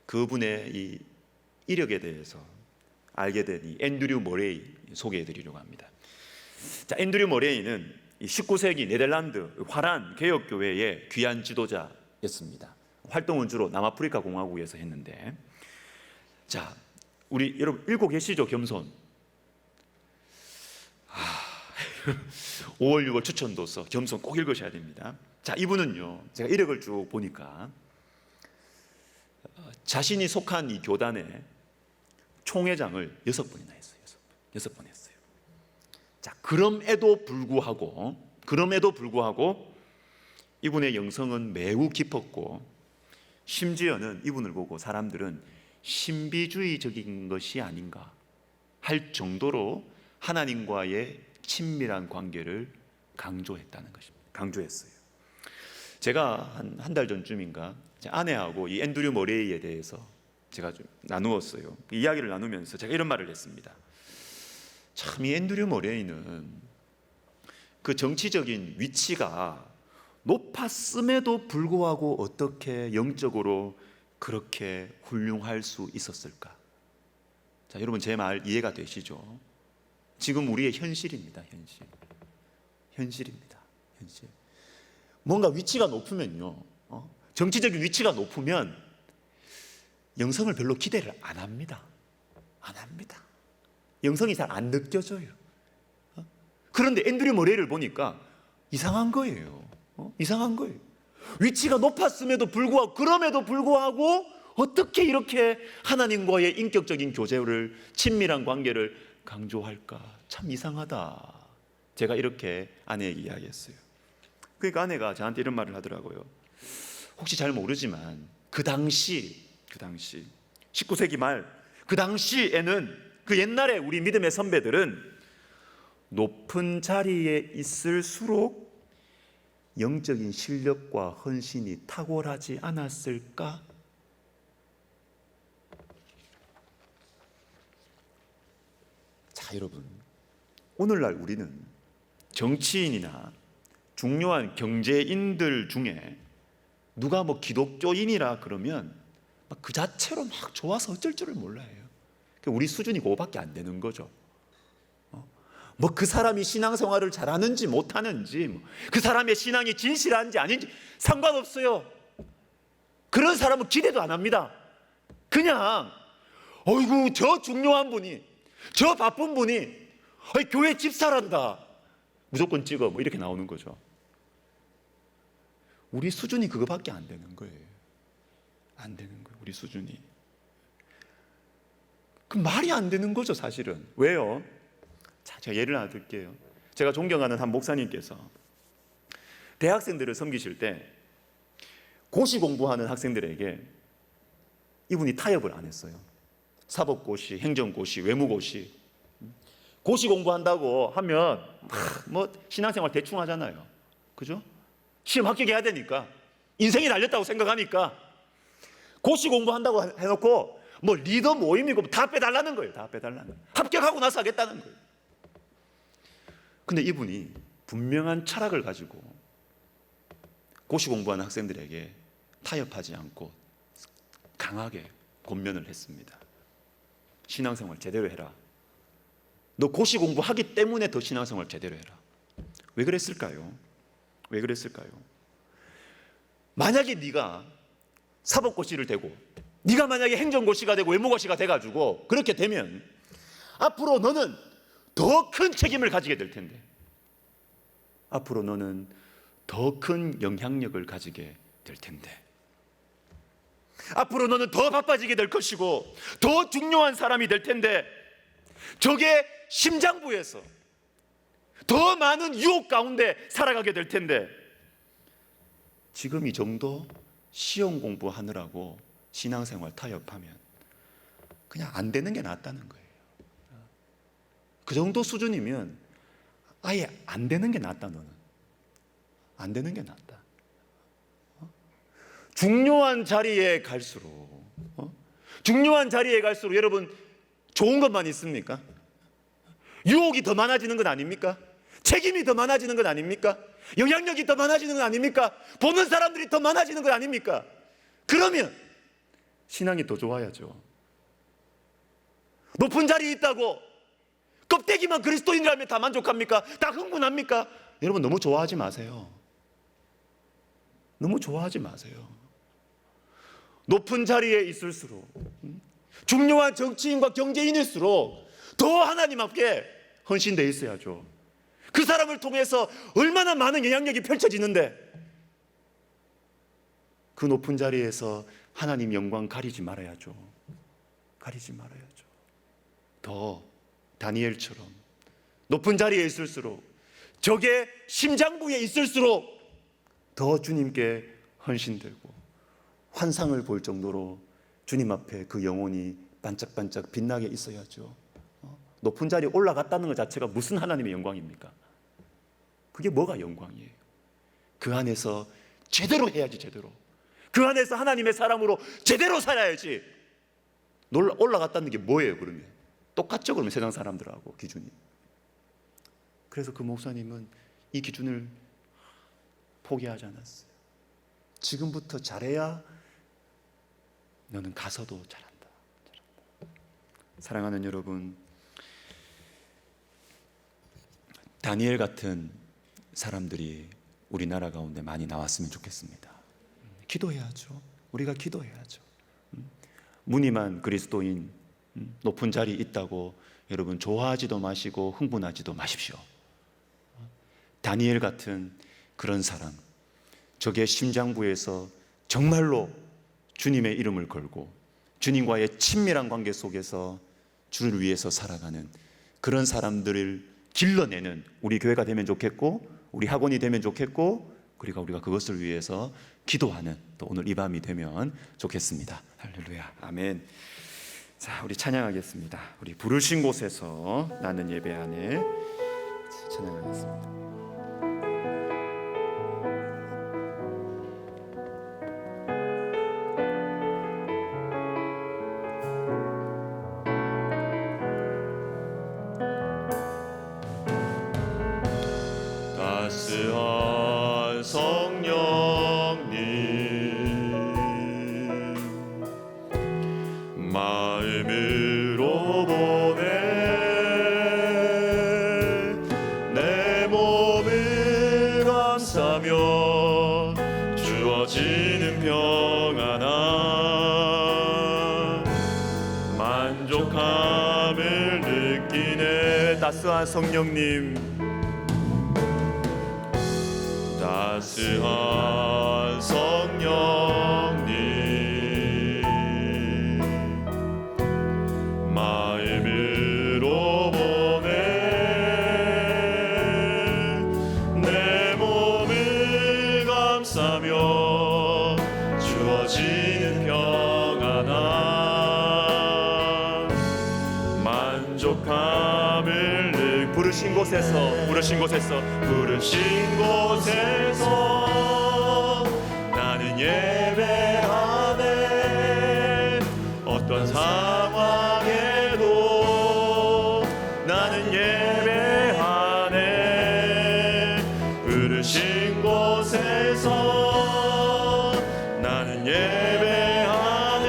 [SPEAKER 1] 그분의 이 이력에 대해서 알게 된 이 앤드류 머레이 소개해 드리려고 합니다. 자, 앤드류 머레이는 19세기 네덜란드 화란 개혁교회의 귀한 지도자였습니다. 활동은 주로 남아프리카 공화국에서 했는데, 자, 우리 여러분 읽고 계시죠? 겸손. 5월 6월 추천도서 겸손 꼭 읽으셔야 됩니다. 자, 이분은요, 제가 이력을 쭉 보니까 자신이 속한 이 교단의 총회장을 6번이나 했어요. 6번 했어요. 자, 그럼에도 불구하고 이분의 영성은 매우 깊었고, 심지어는 이분을 보고 사람들은 신비주의적인 것이 아닌가 할 정도로 하나님과의 친밀한 관계를 강조했다는 것입니다. 강조했어요. 제가 한 달 전쯤인가 제 아내하고 이 앤드류 머레이에 대해서 제가 좀 나누었어요. 이야기를 나누면서 제가 이런 말을 했습니다. 참, 이 앤드류 머레이는 그 정치적인 위치가 높았음에도 불구하고 어떻게 영적으로 그렇게 훌륭할 수 있었을까? 자, 여러분, 제 말 이해가 되시죠? 지금 우리의 현실입니다. 현실입니다. 뭔가 위치가 높으면요, 정치적인 위치가 높으면 영성을 별로 기대를 안 합니다. 영성이 잘 안 느껴져요. 그런데 앤드류 머레이를 보니까 이상한 거예요. 이상한 거예요. 위치가 높았음에도 불구하고, 그럼에도 불구하고 어떻게 이렇게 하나님과의 인격적인 교제를, 친밀한 관계를 강조할까? 참 이상하다. 제가 이렇게 아내에게 이야기했어요. 그러니까 아내가 저한테 이런 말을 하더라고요. 혹시 잘 모르지만 그 당시 19세기 말 그 당시에는, 그 옛날에 우리 믿음의 선배들은 높은 자리에 있을수록 영적인 실력과 헌신이 탁월하지 않았을까? 자, 여러분, 오늘날 우리는 정치인이나 중요한 경제인들 중에 누가 뭐 기독교인이라 그러면 막 그 자체로 막 좋아서 어쩔 줄을 몰라요. 우리 수준이 그거밖에 안 되는 거죠. 뭐 그 사람이 신앙생활을 잘하는지 못하는지, 그 사람의 신앙이 진실한지 아닌지 상관없어요. 그런 사람은 기대도 안 합니다. 그냥 어이구 저 중요한 분이, 저 바쁜 분이 교회 집사란다, 무조건 찍어, 뭐 이렇게 나오는 거죠. 우리 수준이 그거밖에 안 되는 거예요. 안 되는 거예요, 우리 수준이. 그 말이 안 되는 거죠, 사실은. 왜요? 자, 제가 예를 하나 들게요. 제가 존경하는 한 목사님께서 대학생들을 섬기실 때 고시 공부하는 학생들에게 이분이 타협을 안 했어요. 사법고시, 행정고시, 외무고시. 고시 공부한다고 하면 뭐 신앙생활 대충 하잖아요. 그죠? 시험 합격해야 되니까, 인생이 날렸다고 생각하니까 고시 공부한다고 해놓고 뭐 리더 모임이고 다 빼달라는 거예요. 다 빼달라는 거예요. 합격하고 나서 하겠다는 거예요. 근데 이분이 분명한 철학을 가지고 고시 공부하는 학생들에게 타협하지 않고 강하게 권면을 했습니다. 신앙생활 제대로 해라. 너 고시 공부하기 때문에 더 신앙생활 제대로 해라. 왜 그랬을까요? 왜 그랬을까요? 만약에 네가 사법고시를 대고, 네가 만약에 행정고시가 되고 외무고시가 돼가지고 그렇게 되면 앞으로 너는 더 큰 책임을 가지게 될 텐데, 앞으로 너는 더 큰 영향력을 가지게 될 텐데, 앞으로 너는 더 바빠지게 될 것이고 더 중요한 사람이 될 텐데, 적의 심장부에서 더 많은 유혹 가운데 살아가게 될 텐데, 지금 이 정도 시험 공부하느라고 신앙생활 타협하면 그냥 안 되는 게 낫다는 거예요. 그 정도 수준이면 아예 안 되는 게 낫다. 너는 안 되는 게 낫다. 중요한 자리에 갈수록 중요한 자리에 갈수록 여러분 좋은 것만 있습니까? 유혹이 더 많아지는 건 아닙니까? 책임이 더 많아지는 건 아닙니까? 영향력이 더 많아지는 건 아닙니까? 보는 사람들이 더 많아지는 건 아닙니까? 그러면 신앙이 더 좋아야죠. 높은 자리에 있다고 껍데기만 그리스도인이라면 다 만족합니까? 다 흥분합니까? 여러분 너무 좋아하지 마세요. 너무 좋아하지 마세요. 높은 자리에 있을수록, 중요한 정치인과 경제인일수록 더 하나님 앞에 헌신되어 있어야죠. 그 사람을 통해서 얼마나 많은 영향력이 펼쳐지는데, 그 높은 자리에서 하나님 영광 가리지 말아야죠. 가리지 말아야죠. 더 다니엘처럼 높은 자리에 있을수록, 적의 심장부에 있을수록 더 주님께 헌신되고 환상을 볼 정도로 주님 앞에 그 영혼이 반짝반짝 빛나게 있어야죠. 높은 자리에 올라갔다는 것 자체가 무슨 하나님의 영광입니까? 그게 뭐가 영광이에요? 그 안에서 제대로 해야지, 제대로. 그 안에서 하나님의 사람으로 제대로 살아야지. 올라갔다는 게 뭐예요, 그러면? 똑같죠, 그러면 세상 사람들하고 기준이. 그래서 그 목사님은 이 기준을 포기하지 않았어요. 지금부터 잘해야 너는 가서도 잘한다. 사랑하는 여러분, 다니엘 같은 사람들이 우리나라 가운데 많이 나왔으면 좋겠습니다. 기도해야죠. 우리가 기도해야죠. 무늬만 그리스도인, 높은 자리에 있다고 여러분 좋아하지도 마시고 흥분하지도 마십시오. 다니엘 같은 그런 사람, 적의 심장부에서 정말로 주님의 이름을 걸고 주님과의 친밀한 관계 속에서 주를 위해서 살아가는 그런 사람들을 길러내는 우리 교회가 되면 좋겠고, 우리 학원이 되면 좋겠고, 그리고 우리가 그것을 위해서 기도하는 또 오늘 이 밤이 되면 좋겠습니다. 할렐루야, 아멘. 자, 우리 찬양하겠습니다. 우리 부르신 곳에서 나는 예배하네. 찬양하겠습니다. 따스한 성령님 마음으로 보내 내 몸을 감싸며 주어지는 평안함 만족함을 느끼네. 따스한 성령님, 따스한 성령님 마음으로 보내 내 몸을 감싸며 주어지는 평안함 만족함을 부르신 곳에서 나는 예배하네. 어떤 상황에도 나는 예배하네. 부르신 곳에서 나는 예배하네.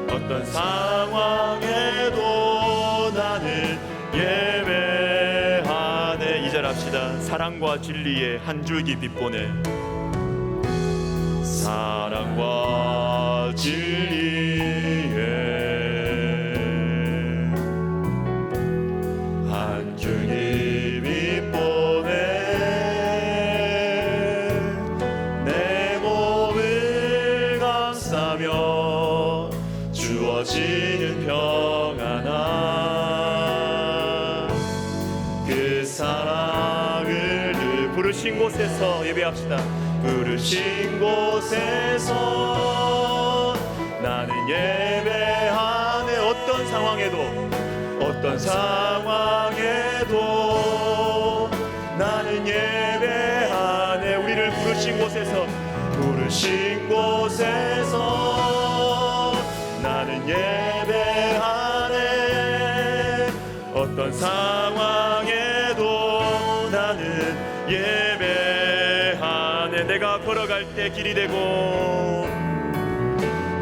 [SPEAKER 1] 어떤 상황에도 나는 예배하네. 2절 합시다. 사랑과 진리의 한 줄기 빛보내. 사랑과 진리의 한 줄기 빛보내 내 몸을 감싸며 주어지는 평안함 그 사랑을 부르신 곳에서 예배합시다. 부르신 곳에서 나는 예배하네. 어떤 상황에도 나는 예배하네. 우리를 부르신 곳에서 나는 예배하네. 어떤 상황에도 나는 예배하네. 내가 걸어갈 때 길이 되고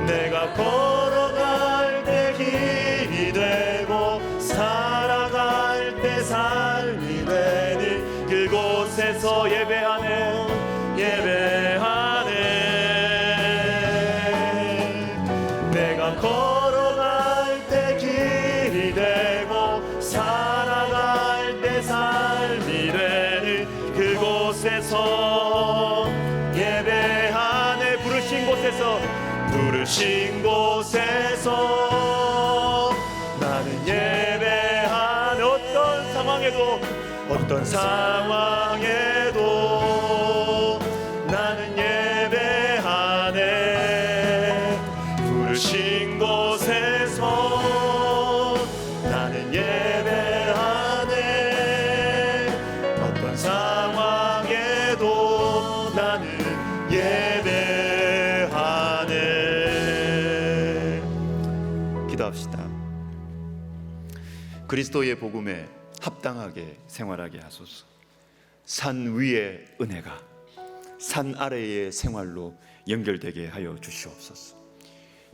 [SPEAKER 1] 내가 걸어갈 때 길이 되고 살아갈 때 삶이 되는 그곳에서 예배하네. 내가 걸어갈 때 길이 되고 살아갈 때 삶이 되는 그곳에서 예배하네. 부르신 곳에서 나는 예배하네. 어떤 상황에도 나는 예배하네. 부르신 곳에서 나는 예배하네. 어떤 상황에도 나는 예배하네. 기도합시다. 그리스도의 복음에 합당하게 생활하게 하소서. 산 위의 은혜가 산 아래의 생활로 연결되게 하여 주시옵소서.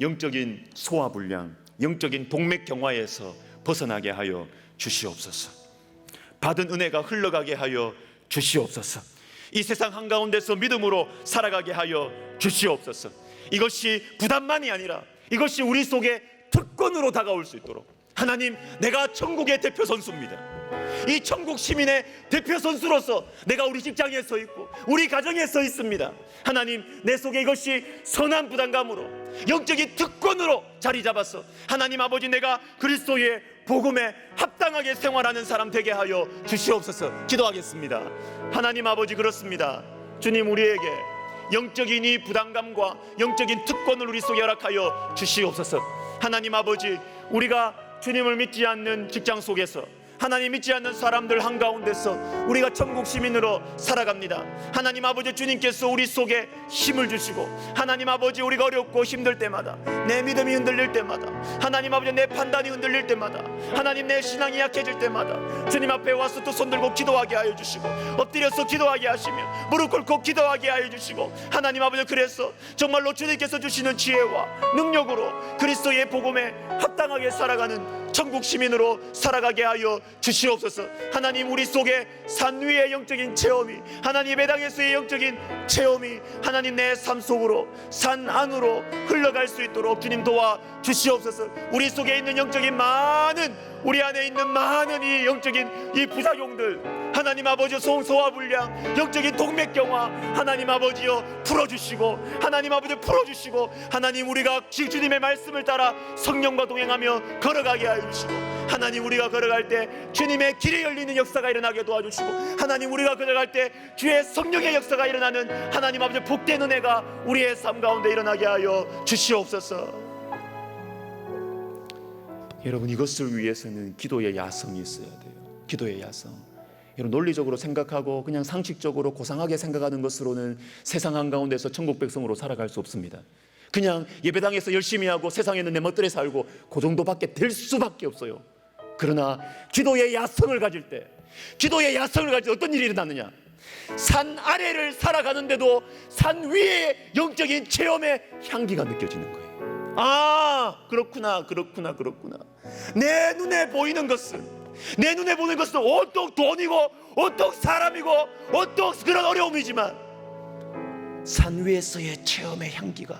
[SPEAKER 1] 영적인 소화불량, 영적인 동맥경화에서 벗어나게 하여 주시옵소서. 받은 은혜가 흘러가게 하여 주시옵소서. 이 세상 한가운데서 믿음으로 살아가게 하여 주시옵소서. 이것이 부담만이 아니라 이것이 우리 속에 특권으로 다가올 수 있도록 하나님, 내가 천국의 대표 선수입니다. 이 천국 시민의 대표 선수로서 내가 우리 직장에 서 있고 우리 가정에 서 있습니다. 하나님, 내 속에 이것이 선한 부담감으로 영적인 특권으로 자리 잡았어. 하나님 아버지, 내가 그리스도의 복음에 합당하게 생활하는 사람 되게 하여 주시옵소서. 기도하겠습니다. 하나님 아버지, 그렇습니다. 주님, 우리에게 영적인 이 부담감과 영적인 특권을 우리 속에 허락하여 주시옵소서. 하나님 아버지, 우리가 주님을 믿지 않는 직장 속에서, 하나님 믿지 않는 사람들 한가운데서 우리가 천국 시민으로 살아갑니다. 하나님 아버지, 주님께서 우리 속에 힘을 주시고, 하나님 아버지, 우리가 어렵고 힘들 때마다, 내 믿음이 흔들릴 때마다, 하나님 아버지, 내 판단이 흔들릴 때마다, 하나님 내 신앙이 약해질 때마다 주님 앞에 와서 두 손 들고 기도하게 하여 주시고, 엎드려서 기도하게 하시며 무릎 꿇고 기도하게 하여 주시고, 하나님 아버지, 그래서 정말로 주님께서 주시는 지혜와 능력으로 그리스도의 복음에 합당하게 살아가는 천국 시민으로 살아가게 하여 주시옵소서. 하나님, 우리 속에 산 위의 영적인 체험이, 하나님의 땅에서의 영적인 체험이 하나님 내 삶 속으로, 산 안으로 흘러갈 수 있도록 주님 도와 주시옵소서. 우리 속에 있는 영적인 많은, 우리 안에 있는 많은 이 영적인 이 부작용들, 하나님 아버지, 소화불량, 영적인 동맥경화, 하나님 아버지여 풀어주시고, 하나님 아버지 풀어주시고, 하나님 우리가 주님의 말씀을 따라 성령과 동행하며 걸어가게 하여 주시고, 하나님 우리가 걸어갈 때 주님의 길이 열리는 역사가 일어나게 도와주시고, 하나님 우리가 걸어갈 때 주의 성령의 역사가 일어나는 하나님 아버지 복된 은혜가 우리의 삶 가운데 일어나게 하여 주시옵소서. 여러분, 이것을 위해서는 기도의 야성이 있어야 돼요. 기도의 야성. 여러분, 논리적으로 생각하고 그냥 상식적으로 고상하게 생각하는 것으로는 세상 한가운데서 천국 백성으로 살아갈 수 없습니다. 그냥 예배당에서 열심히 하고 세상에는 내 멋대로 살고 그 정도밖에 될 수밖에 없어요. 그러나 기도의 야성을 가질 때, 기도의 야성을 가질 때 어떤 일이 일어나느냐? 산 아래를 살아가는데도 산 위의 영적인 체험의 향기가 느껴지는 거예요. 아, 그렇구나. 내 눈에 보이는 것은, 내 눈에 보는 것은 어떤 돈이고 어떤 사람이고 어떤 그런 어려움이지만 산 위에서의 체험의 향기가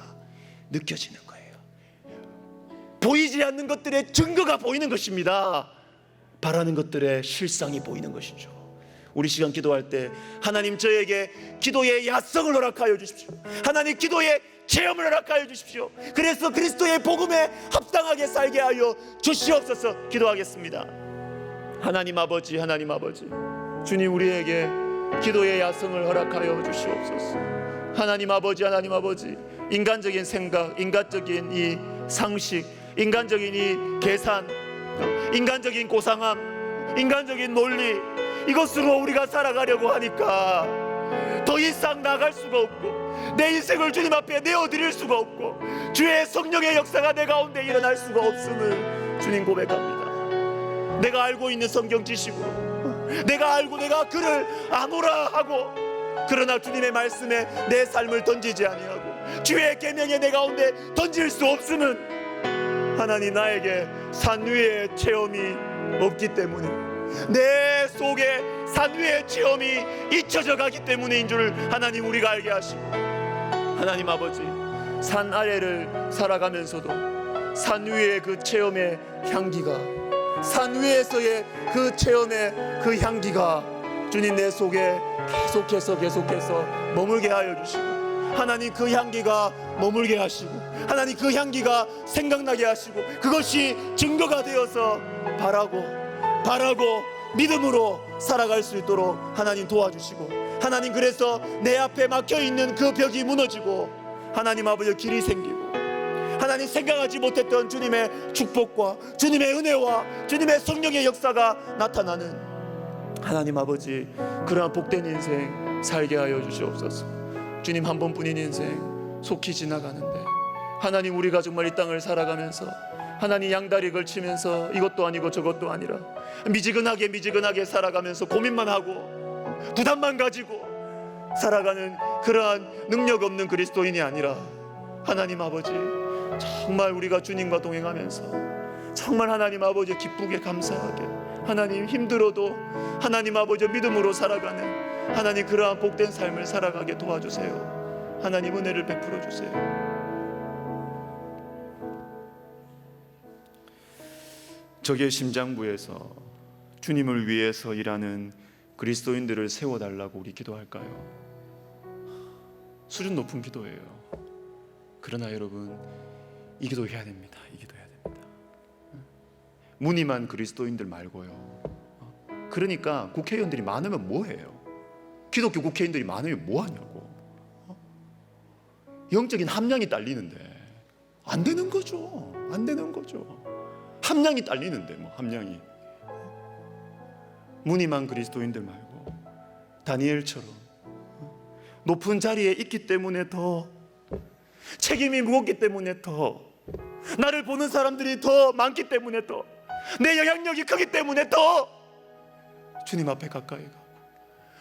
[SPEAKER 1] 느껴지는 거예요. 보이지 않는 것들의 증거가 보이는 것입니다. 바라는 것들의 실상이 보이는 것이죠. 우리 시간 기도할 때 하나님, 저에게 기도의 야성을 허락하여 주십시오. 하나님, 기도의 체험을 허락하여 주십시오. 그래서 그리스도의 복음에 합당하게 살게 하여 주시옵소서. 기도하겠습니다. 하나님 아버지, 하나님 아버지, 주님 우리에게 기도의 야성을 허락하여 주시옵소서. 하나님 아버지, 하나님 아버지, 인간적인 생각, 인간적인 이 상식, 인간적인 이 계산, 인간적인 고상함, 인간적인 논리, 이것으로 우리가 살아가려고 하니까 더 이상 나갈 수가 없고, 내 인생을 주님 앞에 내어드릴 수가 없고, 주의 성령의 역사가 내 가운데 일어날 수가 없음을 주님 고백합니다. 내가 알고 있는 성경 지식으로, 내가 알고 내가 그를 아노라 하고, 그러나 주님의 말씀에 내 삶을 던지지 아니하고 주의 계명에 내 가운데 던질 수 없음은 하나님, 나에게 산 위의 체험이 없기 때문에, 내 속에 산 위의 체험이 잊혀져 가기 때문인 줄 하나님 우리가 알게 하시고, 하나님 아버지, 산 아래를 살아가면서도 산 위의 그 체험의 향기가, 산 위에서의 그 체험의 그 향기가 주님 내 속에 계속해서 머물게 하여 주시고, 하나님 그 향기가 머물게 하시고, 하나님 그 향기가 생각나게 하시고, 그것이 증거가 되어서 바라고 믿음으로 살아갈 수 있도록 하나님 도와주시고, 하나님 그래서 내 앞에 막혀있는 그 벽이 무너지고, 하나님 아버지 길이 생기고, 하나님 생각하지 못했던 주님의 축복과 주님의 은혜와 주님의 성령의 역사가 나타나는 하나님 아버지, 그러한 복된 인생 살게 하여 주시옵소서. 주님, 한 번뿐인 인생 속히 지나가는데, 하나님 우리가 정말 이 땅을 살아가면서 하나님 양다리 걸치면서 이것도 아니고 저것도 아니라 미지근하게 살아가면서 고민만 하고 부담만 가지고 살아가는 그러한 능력 없는 그리스도인이 아니라, 하나님 아버지, 정말 우리가 주님과 동행하면서 정말 하나님 아버지 기쁘게 감사하게, 하나님 힘들어도 하나님 아버지 믿음으로 살아가는 하나님 그러한 복된 삶을 살아가게 도와주세요. 하나님 은혜를 베풀어 주세요. 적의 심장부에서 주님을 위해서 일하는 그리스도인들을 세워달라고 우리 기도할까요? 수준 높은 기도예요. 그러나 여러분, 이 기도 해야 됩니다. 이 기도 해야 됩니다. 무늬만 그리스도인들 말고요. 그러니까 국회의원들이 많으면 뭐해요? 기독교 국회의원들이 많으면 뭐하냐고. 영적인 함량이 딸리는데 안 되는 거죠. 안 되는 거죠. 함량이 딸리는데 뭐 함량이. 무늬만 그리스도인들 말고 다니엘처럼 높은 자리에 있기 때문에 더, 책임이 무겁기 때문에 더, 나를 보는 사람들이 더 많기 때문에 더, 내 영향력이 크기 때문에 더 주님 앞에 가까이 가고,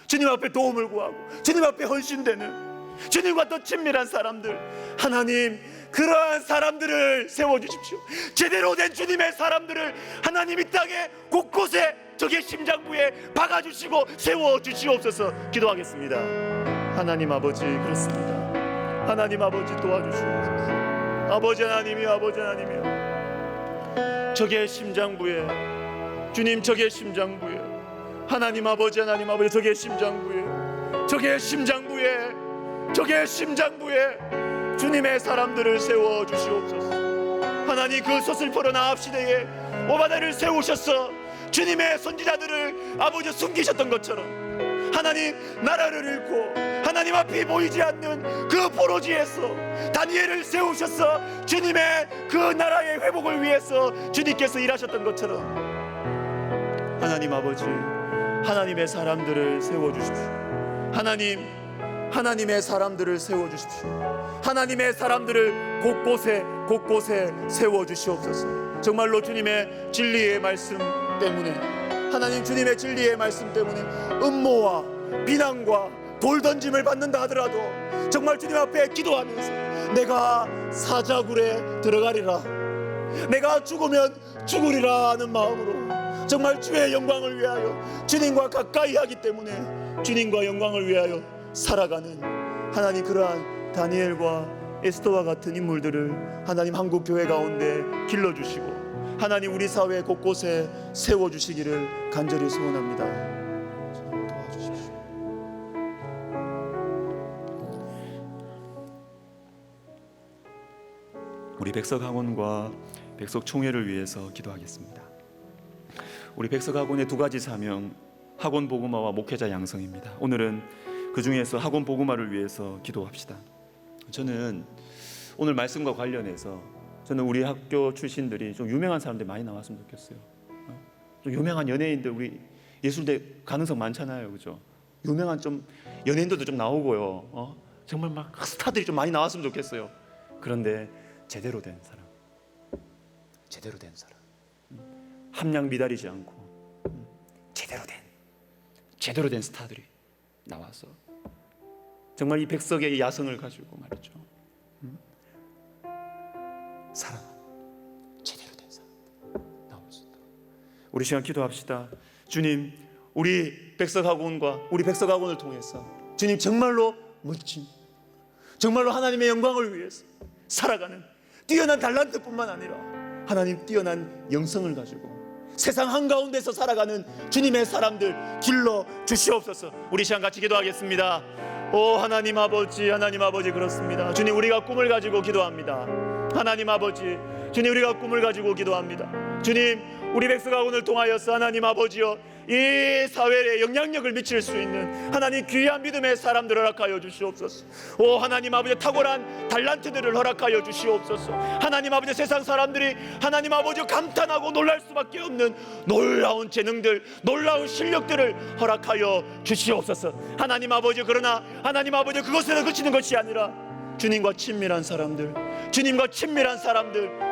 [SPEAKER 1] 주님 앞에 도움을 구하고, 주님 앞에 헌신되는, 주님과 더 친밀한 사람들, 하나님 그러한 사람들을 세워주십시오. 제대로 된 주님의 사람들을 하나님 이 땅에 곳곳에 적의 심장부에 박아주시고 세워주시옵소서. 기도하겠습니다. 하나님 아버지, 그렇습니다. 하나님 아버지 도와주시옵소서. 아버지 하나님이여, 아버지 하나님이여, 적의 심장부에, 주님 적의 심장부에, 하나님 아버지, 하나님 아버지, 적의 심장부에, 적의 심장부에, 적의 심장부에 주님의 사람들을 세워주시옵소서. 하나님 그 서슬퍼런 아합 시대에 오바다를 세우셔서 주님의 선지자들을 아버지 숨기셨던 것처럼, 하나님 나라를 잃고 하나님 앞이 보이지 않는 그 포로지에서 다니엘을 세우셔서 주님의 그 나라의 회복을 위해서 주님께서 일하셨던 것처럼, 하나님 아버지, 하나님의 사람들을 세워주십시오. 하나님의 사람들을 세워주십시오. 하나님의 사람들을 곳곳에 세워주시옵소서. 정말로 주님의 진리의 말씀 때문에, 하나님 주님의 진리의 말씀 때문에 음모와 비난과 돌 던짐을 받는다 하더라도 정말 주님 앞에 기도하면서 내가 사자굴에 들어가리라, 내가 죽으면 죽으리라 하는 마음으로 정말 주의 영광을 위하여, 주님과 가까이 하기 때문에 주님과 영광을 위하여 살아가는 하나님, 그러한 다니엘과 에스더와 같은 인물들을 하나님 한국 교회 가운데 길러주시고 하나님 우리 사회 곳곳에 세워주시기를 간절히 소원합니다. 도와주십시오. 우리 백석학원과 백석총회를 위해서 기도하겠습니다. 우리 백석학원의 두 가지 사명, 학원 복음화와 목회자 양성입니다. 오늘은 그 중에서 학원 복음화를 위해서 기도합시다. 저는 오늘 말씀과 관련해서 저는 우리 학교 출신들이 좀 유명한 사람들이 많이 나왔으면 좋겠어요. 좀 유명한 연예인들, 우리 예술대 가능성 많잖아요, 그죠? 유명한 좀 연예인들도 좀 나오고요. 정말 막 스타들이 좀 많이 나왔으면 좋겠어요. 그런데 제대로 된 사람, 함량 미달이지 않고 제대로 된 스타들이 나와서 정말 이 백석의 야성을 가지고 말이죠, 사랑, 제대로 된 사람 나올 수 있도록 우리 시간 기도합시다. 주님, 우리 백석학원과 우리 백석학원을 통해서 주님 정말로 멋진, 정말로 하나님의 영광을 위해서 살아가는 뛰어난 달란트뿐만 아니라 하나님 뛰어난 영성을 가지고 세상 한가운데서 살아가는 주님의 사람들 길러 주시옵소서. 우리 시간 같이 기도하겠습니다. 오 하나님 아버지, 그렇습니다. 주님, 우리가 꿈을 가지고 기도합니다. 하나님 아버지, 주님, 우리가 꿈을 가지고 기도합니다. 주님, 우리 백석학원을 통하여서 하나님 아버지여, 이 사회에 영향력을 미칠 수 있는 하나님 귀한 믿음의 사람들을 허락하여 주시옵소서. 오 하나님 아버지, 탁월한 달란트들을 허락하여 주시옵소서. 하나님 아버지, 세상 사람들이 하나님 아버지 감탄하고 놀랄 수밖에 없는 놀라운 재능들, 놀라운 실력들을 허락하여 주시옵소서. 하나님 아버지, 그러나 하나님 아버지, 그것에서 그치는 것이 아니라 주님과 친밀한 사람들,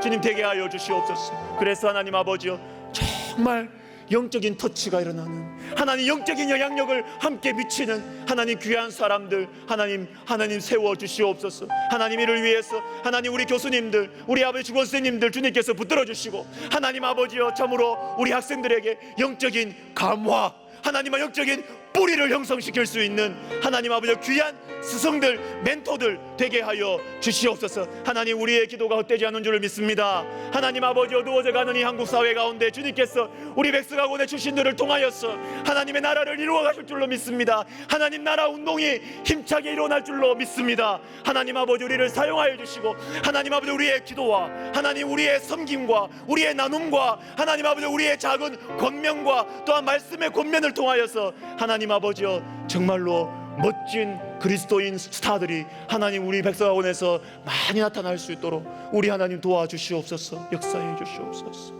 [SPEAKER 1] 주님 되게 하여 주시옵소서. 그래서 하나님 아버지여, 정말 영적인 터치가 일어나는, 하나님 영적인 영향력을 함께 미치는 하나님 귀한 사람들 하나님 세워 주시옵소서. 하나님 이를 위해서 하나님 우리 교수님들, 우리 아버지 주권 선생님들 주님께서 붙들어 주시고, 하나님 아버지여, 참으로 우리 학생들에게 영적인 감화, 하나님의 영적인 뿌리를 형성시킬 수 있는 하나님 아버지 귀한 스승들, 멘토들 되게 하여 주시옵소서. 하나님, 우리의 기도가 헛되지 않은 줄을 믿습니다. 하나님 아버지, 어두워져가는 이 한국 사회 가운데 주님께서 우리 백성학원의 출신들을 통하여서 하나님의 나라를 이루어 가실 줄로 믿습니다. 하나님 나라 운동이 힘차게 일어날 줄로 믿습니다. 하나님 아버지, 우리를 사용하여 주시고 하나님 아버지, 우리의 기도와 하나님 우리의 섬김과 우리의 나눔과 하나님 아버지 우리의 작은 권면과 또한 말씀의 권면을 통하여서 하나님 아버지여 정말로 멋진 그리스도인 스타들이 하나님 우리 백성학원에서 많이 나타날 수 있도록 우리 하나님 도와주시옵소서. 역사해 주시옵소서.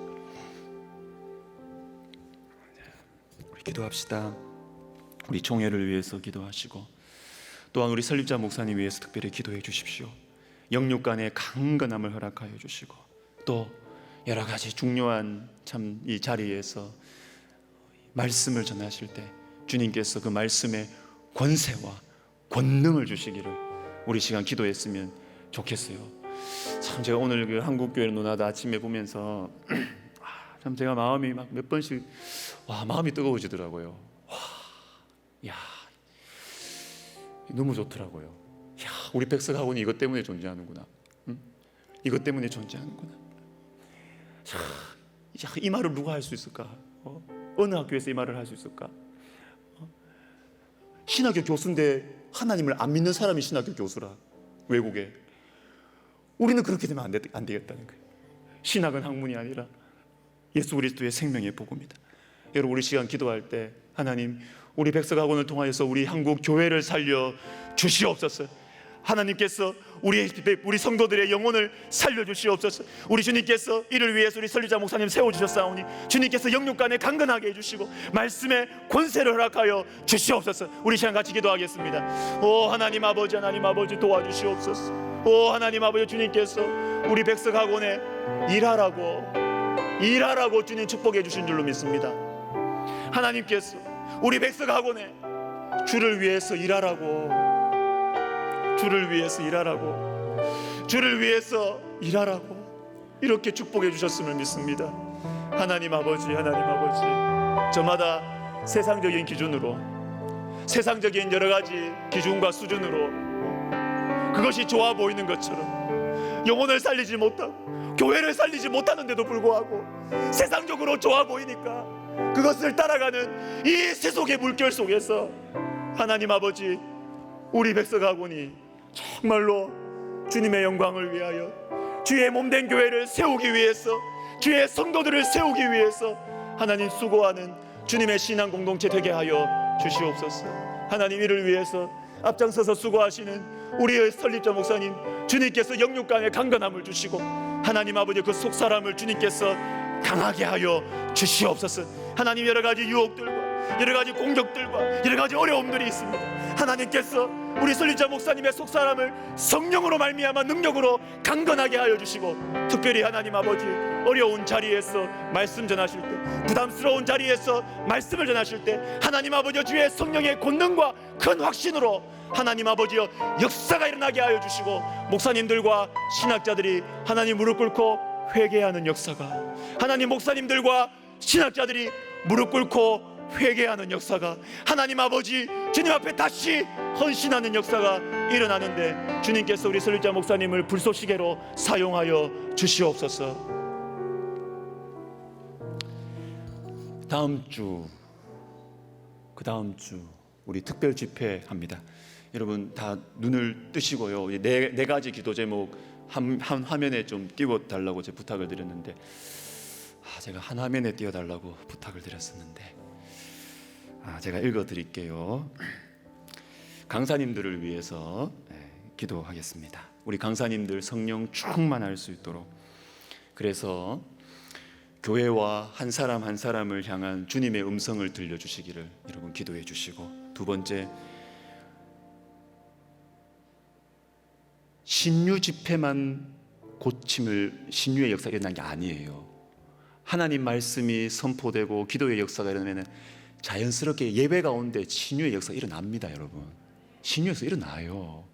[SPEAKER 1] 우리 기도합시다. 우리 총회를 위해서 기도하시고 또한 우리 설립자 목사님 위해서 특별히 기도해 주십시오. 영육 간의 강건함을 허락하여 주시고 또 여러 가지 중요한 참 이 자리에서 말씀을 전하실 때 주님께서 그 말씀의 권세와 권능을 주시기를 우리 시간 기도했으면 좋겠어요. 참 제가 오늘 그 한국교회 논하다 아침에 보면서 참 제가 마음이 막 몇 번씩 마음이 뜨거워지더라고요. 야, 너무 좋더라고요. 야, 우리 백석학원이 이것 때문에 존재하는구나. 응? 이것 때문에 존재하는구나. 야, 이 말을 누가 할 수 있을까? 어느 학교에서 이 말을 할 수 있을까? 신학교 교수인데 하나님을 안 믿는 사람이 신학교 교수라. 외국에. 우리는 그렇게 되면 안 되겠다는 거예요. 신학은 학문이 아니라 예수 그리스도의 생명의 복음이다. 여러분, 우리 시간 기도할 때 하나님 우리 백석학원을 통하여서 우리 한국 교회를 살려 주시옵소서. 하나님께서 우리 성도들의 영혼을 살려주시옵소서. 우리 주님께서 이를 위해서 우리 설립자 목사님 세워주셨사오니 주님께서 영육 간에 강건하게 해주시고 말씀의 권세를 허락하여 주시옵소서. 우리 시간 같이 기도하겠습니다. 오 하나님 아버지, 하나님 아버지 도와주시옵소서. 오 하나님 아버지, 주님께서 우리 백석학원에 일하라고 주님 축복해 주신 줄로 믿습니다. 하나님께서 우리 백석학원에 주를 위해서 일하라고 이렇게 축복해 주셨음을 믿습니다. 하나님 아버지, 저마다 세상적인 기준으로, 세상적인 여러 가지 기준과 수준으로 그것이 좋아 보이는 것처럼 영혼을 살리지 못하고 교회를 살리지 못하는데도 불구하고 세상적으로 좋아 보이니까 그것을 따라가는 이 세속의 물결 속에서 하나님 아버지, 우리 백석학원이 정말로 주님의 영광을 위하여 주의 몸된 교회를 세우기 위해서, 주의 성도들을 세우기 위해서 하나님 수고하는 주님의 신앙 공동체 되게 하여 주시옵소서. 하나님, 이를 위해서 앞장서서 수고하시는 우리의 설립자 목사님, 주님께서 영육 간의 강건함을 주시고 하나님 아버지 그 속사람을 주님께서 강하게 하여 주시옵소서. 하나님, 여러 가지 유혹들과 여러 가지 공격들과 여러 가지 어려움들이 있습니다. 하나님께서 우리 설립자 목사님의 속사람을 성령으로 말미암아 능력으로 강건하게 하여 주시고 특별히 하나님 아버지 어려운 자리에서 말씀 전하실 때, 부담스러운 자리에서 말씀을 전하실 때 하나님 아버지 주의 성령의 권능과 큰 확신으로 하나님 아버지여 역사가 일어나게 하여 주시고 목사님들과 신학자들이 하나님 무릎 꿇고 회개하는 역사가, 하나님 목사님들과 신학자들이 무릎 꿇고 회개하는 역사가, 하나님 아버지 주님 앞에 다시 헌신하는 역사가 일어나는데 주님께서 우리 설립자 목사님을 불쏘시개로 사용하여 주시옵소서. 그 다음 주 우리 특별 집회 합니다. 여러분 다 눈을 뜨시고요. 네 가지 기도 제목 한 화면에 좀 띄워달라고 제가 부탁을 드렸는데 제가 한 화면에 띄워달라고 부탁을 드렸었는데 제가 읽어드릴게요. 강사님들을 위해서 기도하겠습니다. 우리 강사님들 성령 충만할 수 있도록, 그래서 교회와 한 사람 한 사람을 향한 주님의 음성을 들려주시기를 여러분 기도해 주시고, 두 번째, 신유 집회만 신유의 역사가 일어난 게 아니에요. 하나님 말씀이 선포되고 기도의 역사가 일어나면 자연스럽게 예배 가운데 신유의 역사가 일어납니다. 여러분, 신유에서 일어나요.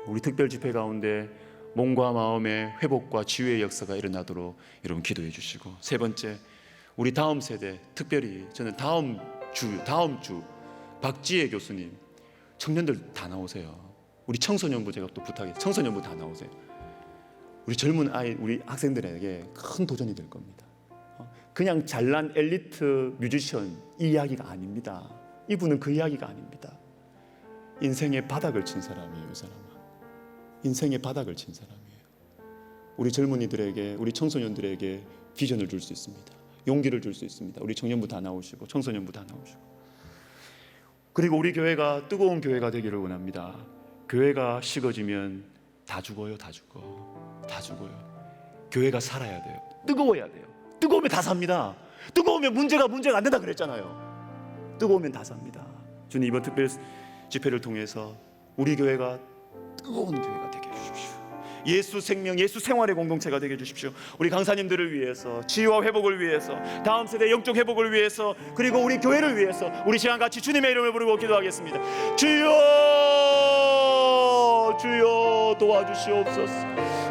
[SPEAKER 1] 우리 특별 집회 가운데 몸과 마음의 회복과 치유의 역사가 일어나도록 여러분 기도해 주시고, 세 번째, 우리 다음 세대, 특별히 저는 다음 주 박지혜 교수님, 청년들 다 나오세요. 우리 청소년부 제가 또 부탁해요. 청소년부 다 나오세요. 우리 젊은 아이, 우리 학생들에게 큰 도전이 될 겁니다. 그냥 잘난 엘리트 뮤지션 이 이야기가 아닙니다. 이분은 그 이야기가 아닙니다. 인생의 바닥을 친 사람이에요. 이 사람은 인생의 바닥을 친 사람이에요. 우리 젊은이들에게, 우리 청소년들에게 비전을 줄 수 있습니다. 용기를 줄 수 있습니다. 우리 청년부 다 나오시고 청소년부 다 나오시고. 그리고 우리 교회가 뜨거운 교회가 되기를 원합니다. 교회가 식어지면 다 죽어요. 다 죽어. 다 죽어요. 교회가 살아야 돼요. 뜨거워야 돼요. 뜨거우면 다 삽니다. 뜨거우면 문제가 안 된다 그랬잖아요. 뜨거우면 다 삽니다. 주님, 이번 특별 집회를 통해서 우리 교회가 뜨거운 교회가 되게 해주십시오. 예수 생명, 예수 생활의 공동체가 되게 해주십시오. 우리 강사님들을 위해서, 치유와 회복을 위해서, 다음 세대 영적 회복을 위해서, 그리고 우리 교회를 위해서 우리 시간 같이 주님의 이름을 부르고 기도하겠습니다. 주여, 주여 도와주시옵소서.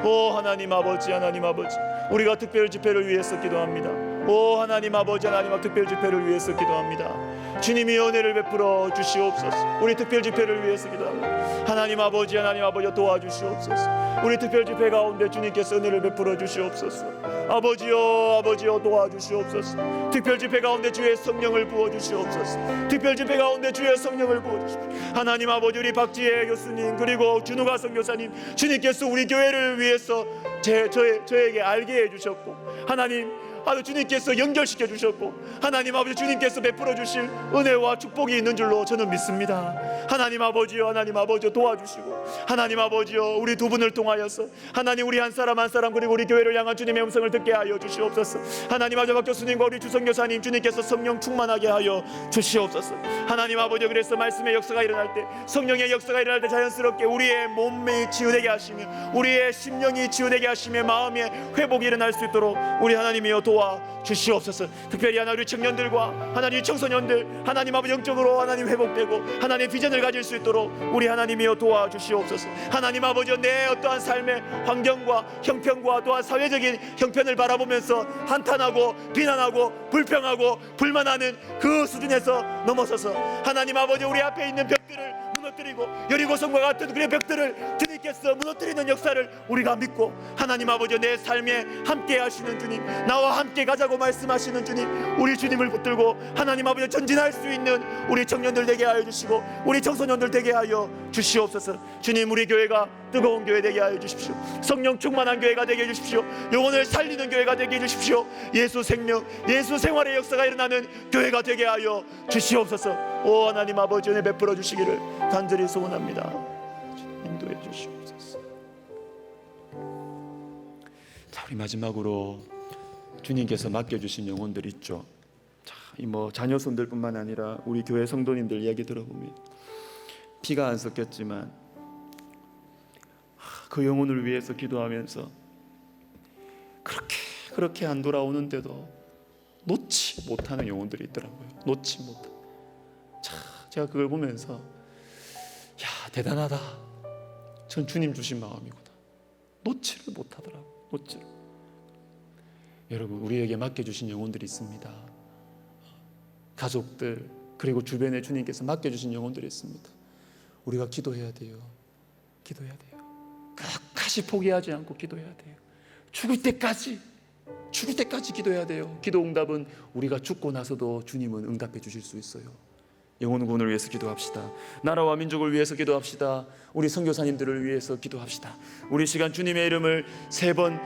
[SPEAKER 1] 오 하나님 아버지, 하나님 아버지, 우리가 특별 집회를 위해서 기도합니다. 오 하나님 아버지, 하나님 특별 집회를 위해서 기도합니다. 주님이 은혜를 베풀어 주시옵소서. 우리 특별 집회를 위해서 기도합니다. 하나님 아버지, 하나님 아버지 도와주시옵소서. 우리 특별 집회 가운데 주님께서 은혜를 베풀어 주시옵소서. 아버지여, 아버지여 도와주시옵소서. 특별 집회 가운데 주의 성령을 부어 주시옵소서. 특별 집회 가운데 주의 성령을 부어 주시옵소서. 하나님 아버지, 우리 박지혜 교수님 그리고 준우가 선교사님, 주님께서 우리 교회를 위해서 저에게 알게 해주셨고, 하나님 주님께서 연결시켜 주셨고, 하나님 아버지 주님께서 베풀어 주실 은혜와 축복이 있는 줄로 저는 믿습니다. 하나님 아버지요, 하나님 아버지요 도와주시고, 하나님 아버지요 우리 두 분을 통하여서 하나님 우리 한 사람 한 사람 그리고 우리 교회를 향한 주님의 음성을 듣게 하여 주시옵소서. 하나님 아버지 박 교수님과 우리 주선교사님 주님께서 성령 충만하게 하여 주시옵소서. 하나님 아버지, 그래서 말씀의 역사가 일어날 때, 성령의 역사가 일어날 때 자연스럽게 우리의 몸이 치유되게 하시며 우리의 심령이 치유되게 하시며 마음의 회복이 일어날 수 있도록 우리 하나님이여 도와 주시옵소서. 특별히 하나님 우리 청년들과 하나님 청소년들, 하나님 아버지 영적으로 하나님 회복되고 하나님 비전을 가질 수 있도록 우리 하나님이여 도와 주시옵소서. 하나님 아버지, 내 어떠한 삶의 환경과 형편과 또한 사회적인 형편을 바라보면서 한탄하고 비난하고 불평하고 불만하는 그 수준에서 넘어서서 하나님 아버지 우리 앞에 있는 벽들을 무너뜨리고 여리고성과 같은 그의 벽들을 주님께서 무너뜨리는 역사를 우리가 믿고, 하나님 아버지 내 삶에 함께 하시는 주님, 나와 함께 가자고 말씀하시는 주님, 우리 주님을 붙들고 하나님 아버지 전진할 수 있는 우리 청년들 되게 하여 주시고 우리 청소년들 되게 하여 주시옵소서. 주님, 우리 교회가 뜨거운 교회 되게 하여 주십시오. 성령 충만한 교회가 되게 해 주십시오. 영혼을 살리는 교회가 되게 해 주십시오. 예수 생명, 예수 생활의 역사가 일어나는 교회가 되게 하여 주시옵소서. 오 하나님 아버지, 은혜 베풀어 주시기를 간절히 소원합니다. 인도해 주시옵소서. 자, 우리 마지막으로 주님께서 맡겨주신 영혼들 있죠. 자, 이 자녀손들뿐만 아니라 우리 교회 성도님들 이야기 들어보면 피가 안 섞였지만 그 영혼을 위해서 기도하면서 그렇게 안 돌아오는데도 놓지 못하는 영혼들이 있더라고요. 놓지 못한. 자, 제가 그걸 보면서 야, 대단하다. 전 주님 주신 마음이구나. 놓지를 못하더라고요. 놓지를. 여러분, 우리에게 맡겨주신 영혼들이 있습니다. 가족들 그리고 주변에 주님께서 맡겨주신 영혼들이 있습니다. 우리가 기도해야 돼요. 기도해야 돼요. 끝까지 포기하지 않고 기도해야 돼요. 죽을 때까지 기도해야 돼요. 기도 응답은 우리가 죽고 나서도 주님은 응답해 주실 수 있어요. 영혼 구원을 위해서 기도합시다. 나라와 민족을 위해서 기도합시다. 우리 선교사님들을 위해서 기도합시다. 우리 시간 주님의 이름을 3번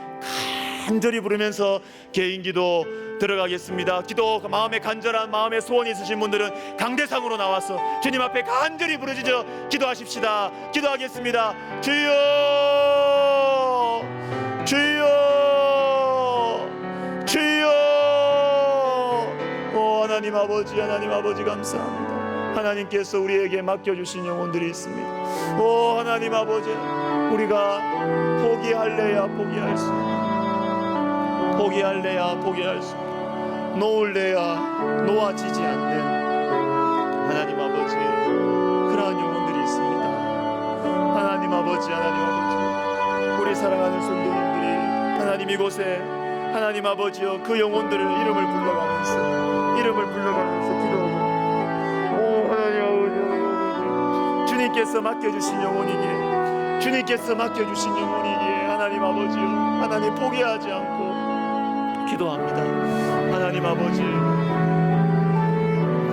[SPEAKER 1] 간절히 부르면서 개인 기도 들어가겠습니다. 기도 마음에 간절한 마음의 소원이 있으신 분들은 강대상으로 나와서 주님 앞에 간절히 부르짖어 기도하십시다. 기도하겠습니다. 주여, 주여, 주여. 오 하나님 아버지, 하나님 아버지 감사합니다. 하나님께서 우리에게 맡겨주신 영혼들이 있습니다. 오 하나님 아버지, 우리가 포기할래야 포기할 수, 포기할래야 포기할 수, 놓을래야 놓아지지 않는 하나님 아버지, 그러한 영혼들이 있습니다. 하나님 아버지, 하나님 아버지, 우리 사랑하는 성도님들이 하나님 이곳에 하나님 아버지여 그 영혼들을 이름을 불러가면서 기도하고, 오 하나님 아버지 주님께서 맡겨주신 영혼이기에, 주님께서 맡겨주신 영혼이기에 하나님 아버지요, 하나님 포기하지 않고 기도합니다. 하나님 아버지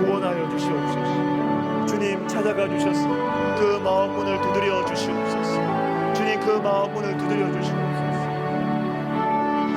[SPEAKER 1] 구원하여 주시옵소서. 주님 찾아가 주셔서 그 마음 문을 두드려 주시옵소서. 주님 그 마음 문을 두드려 주시옵소서.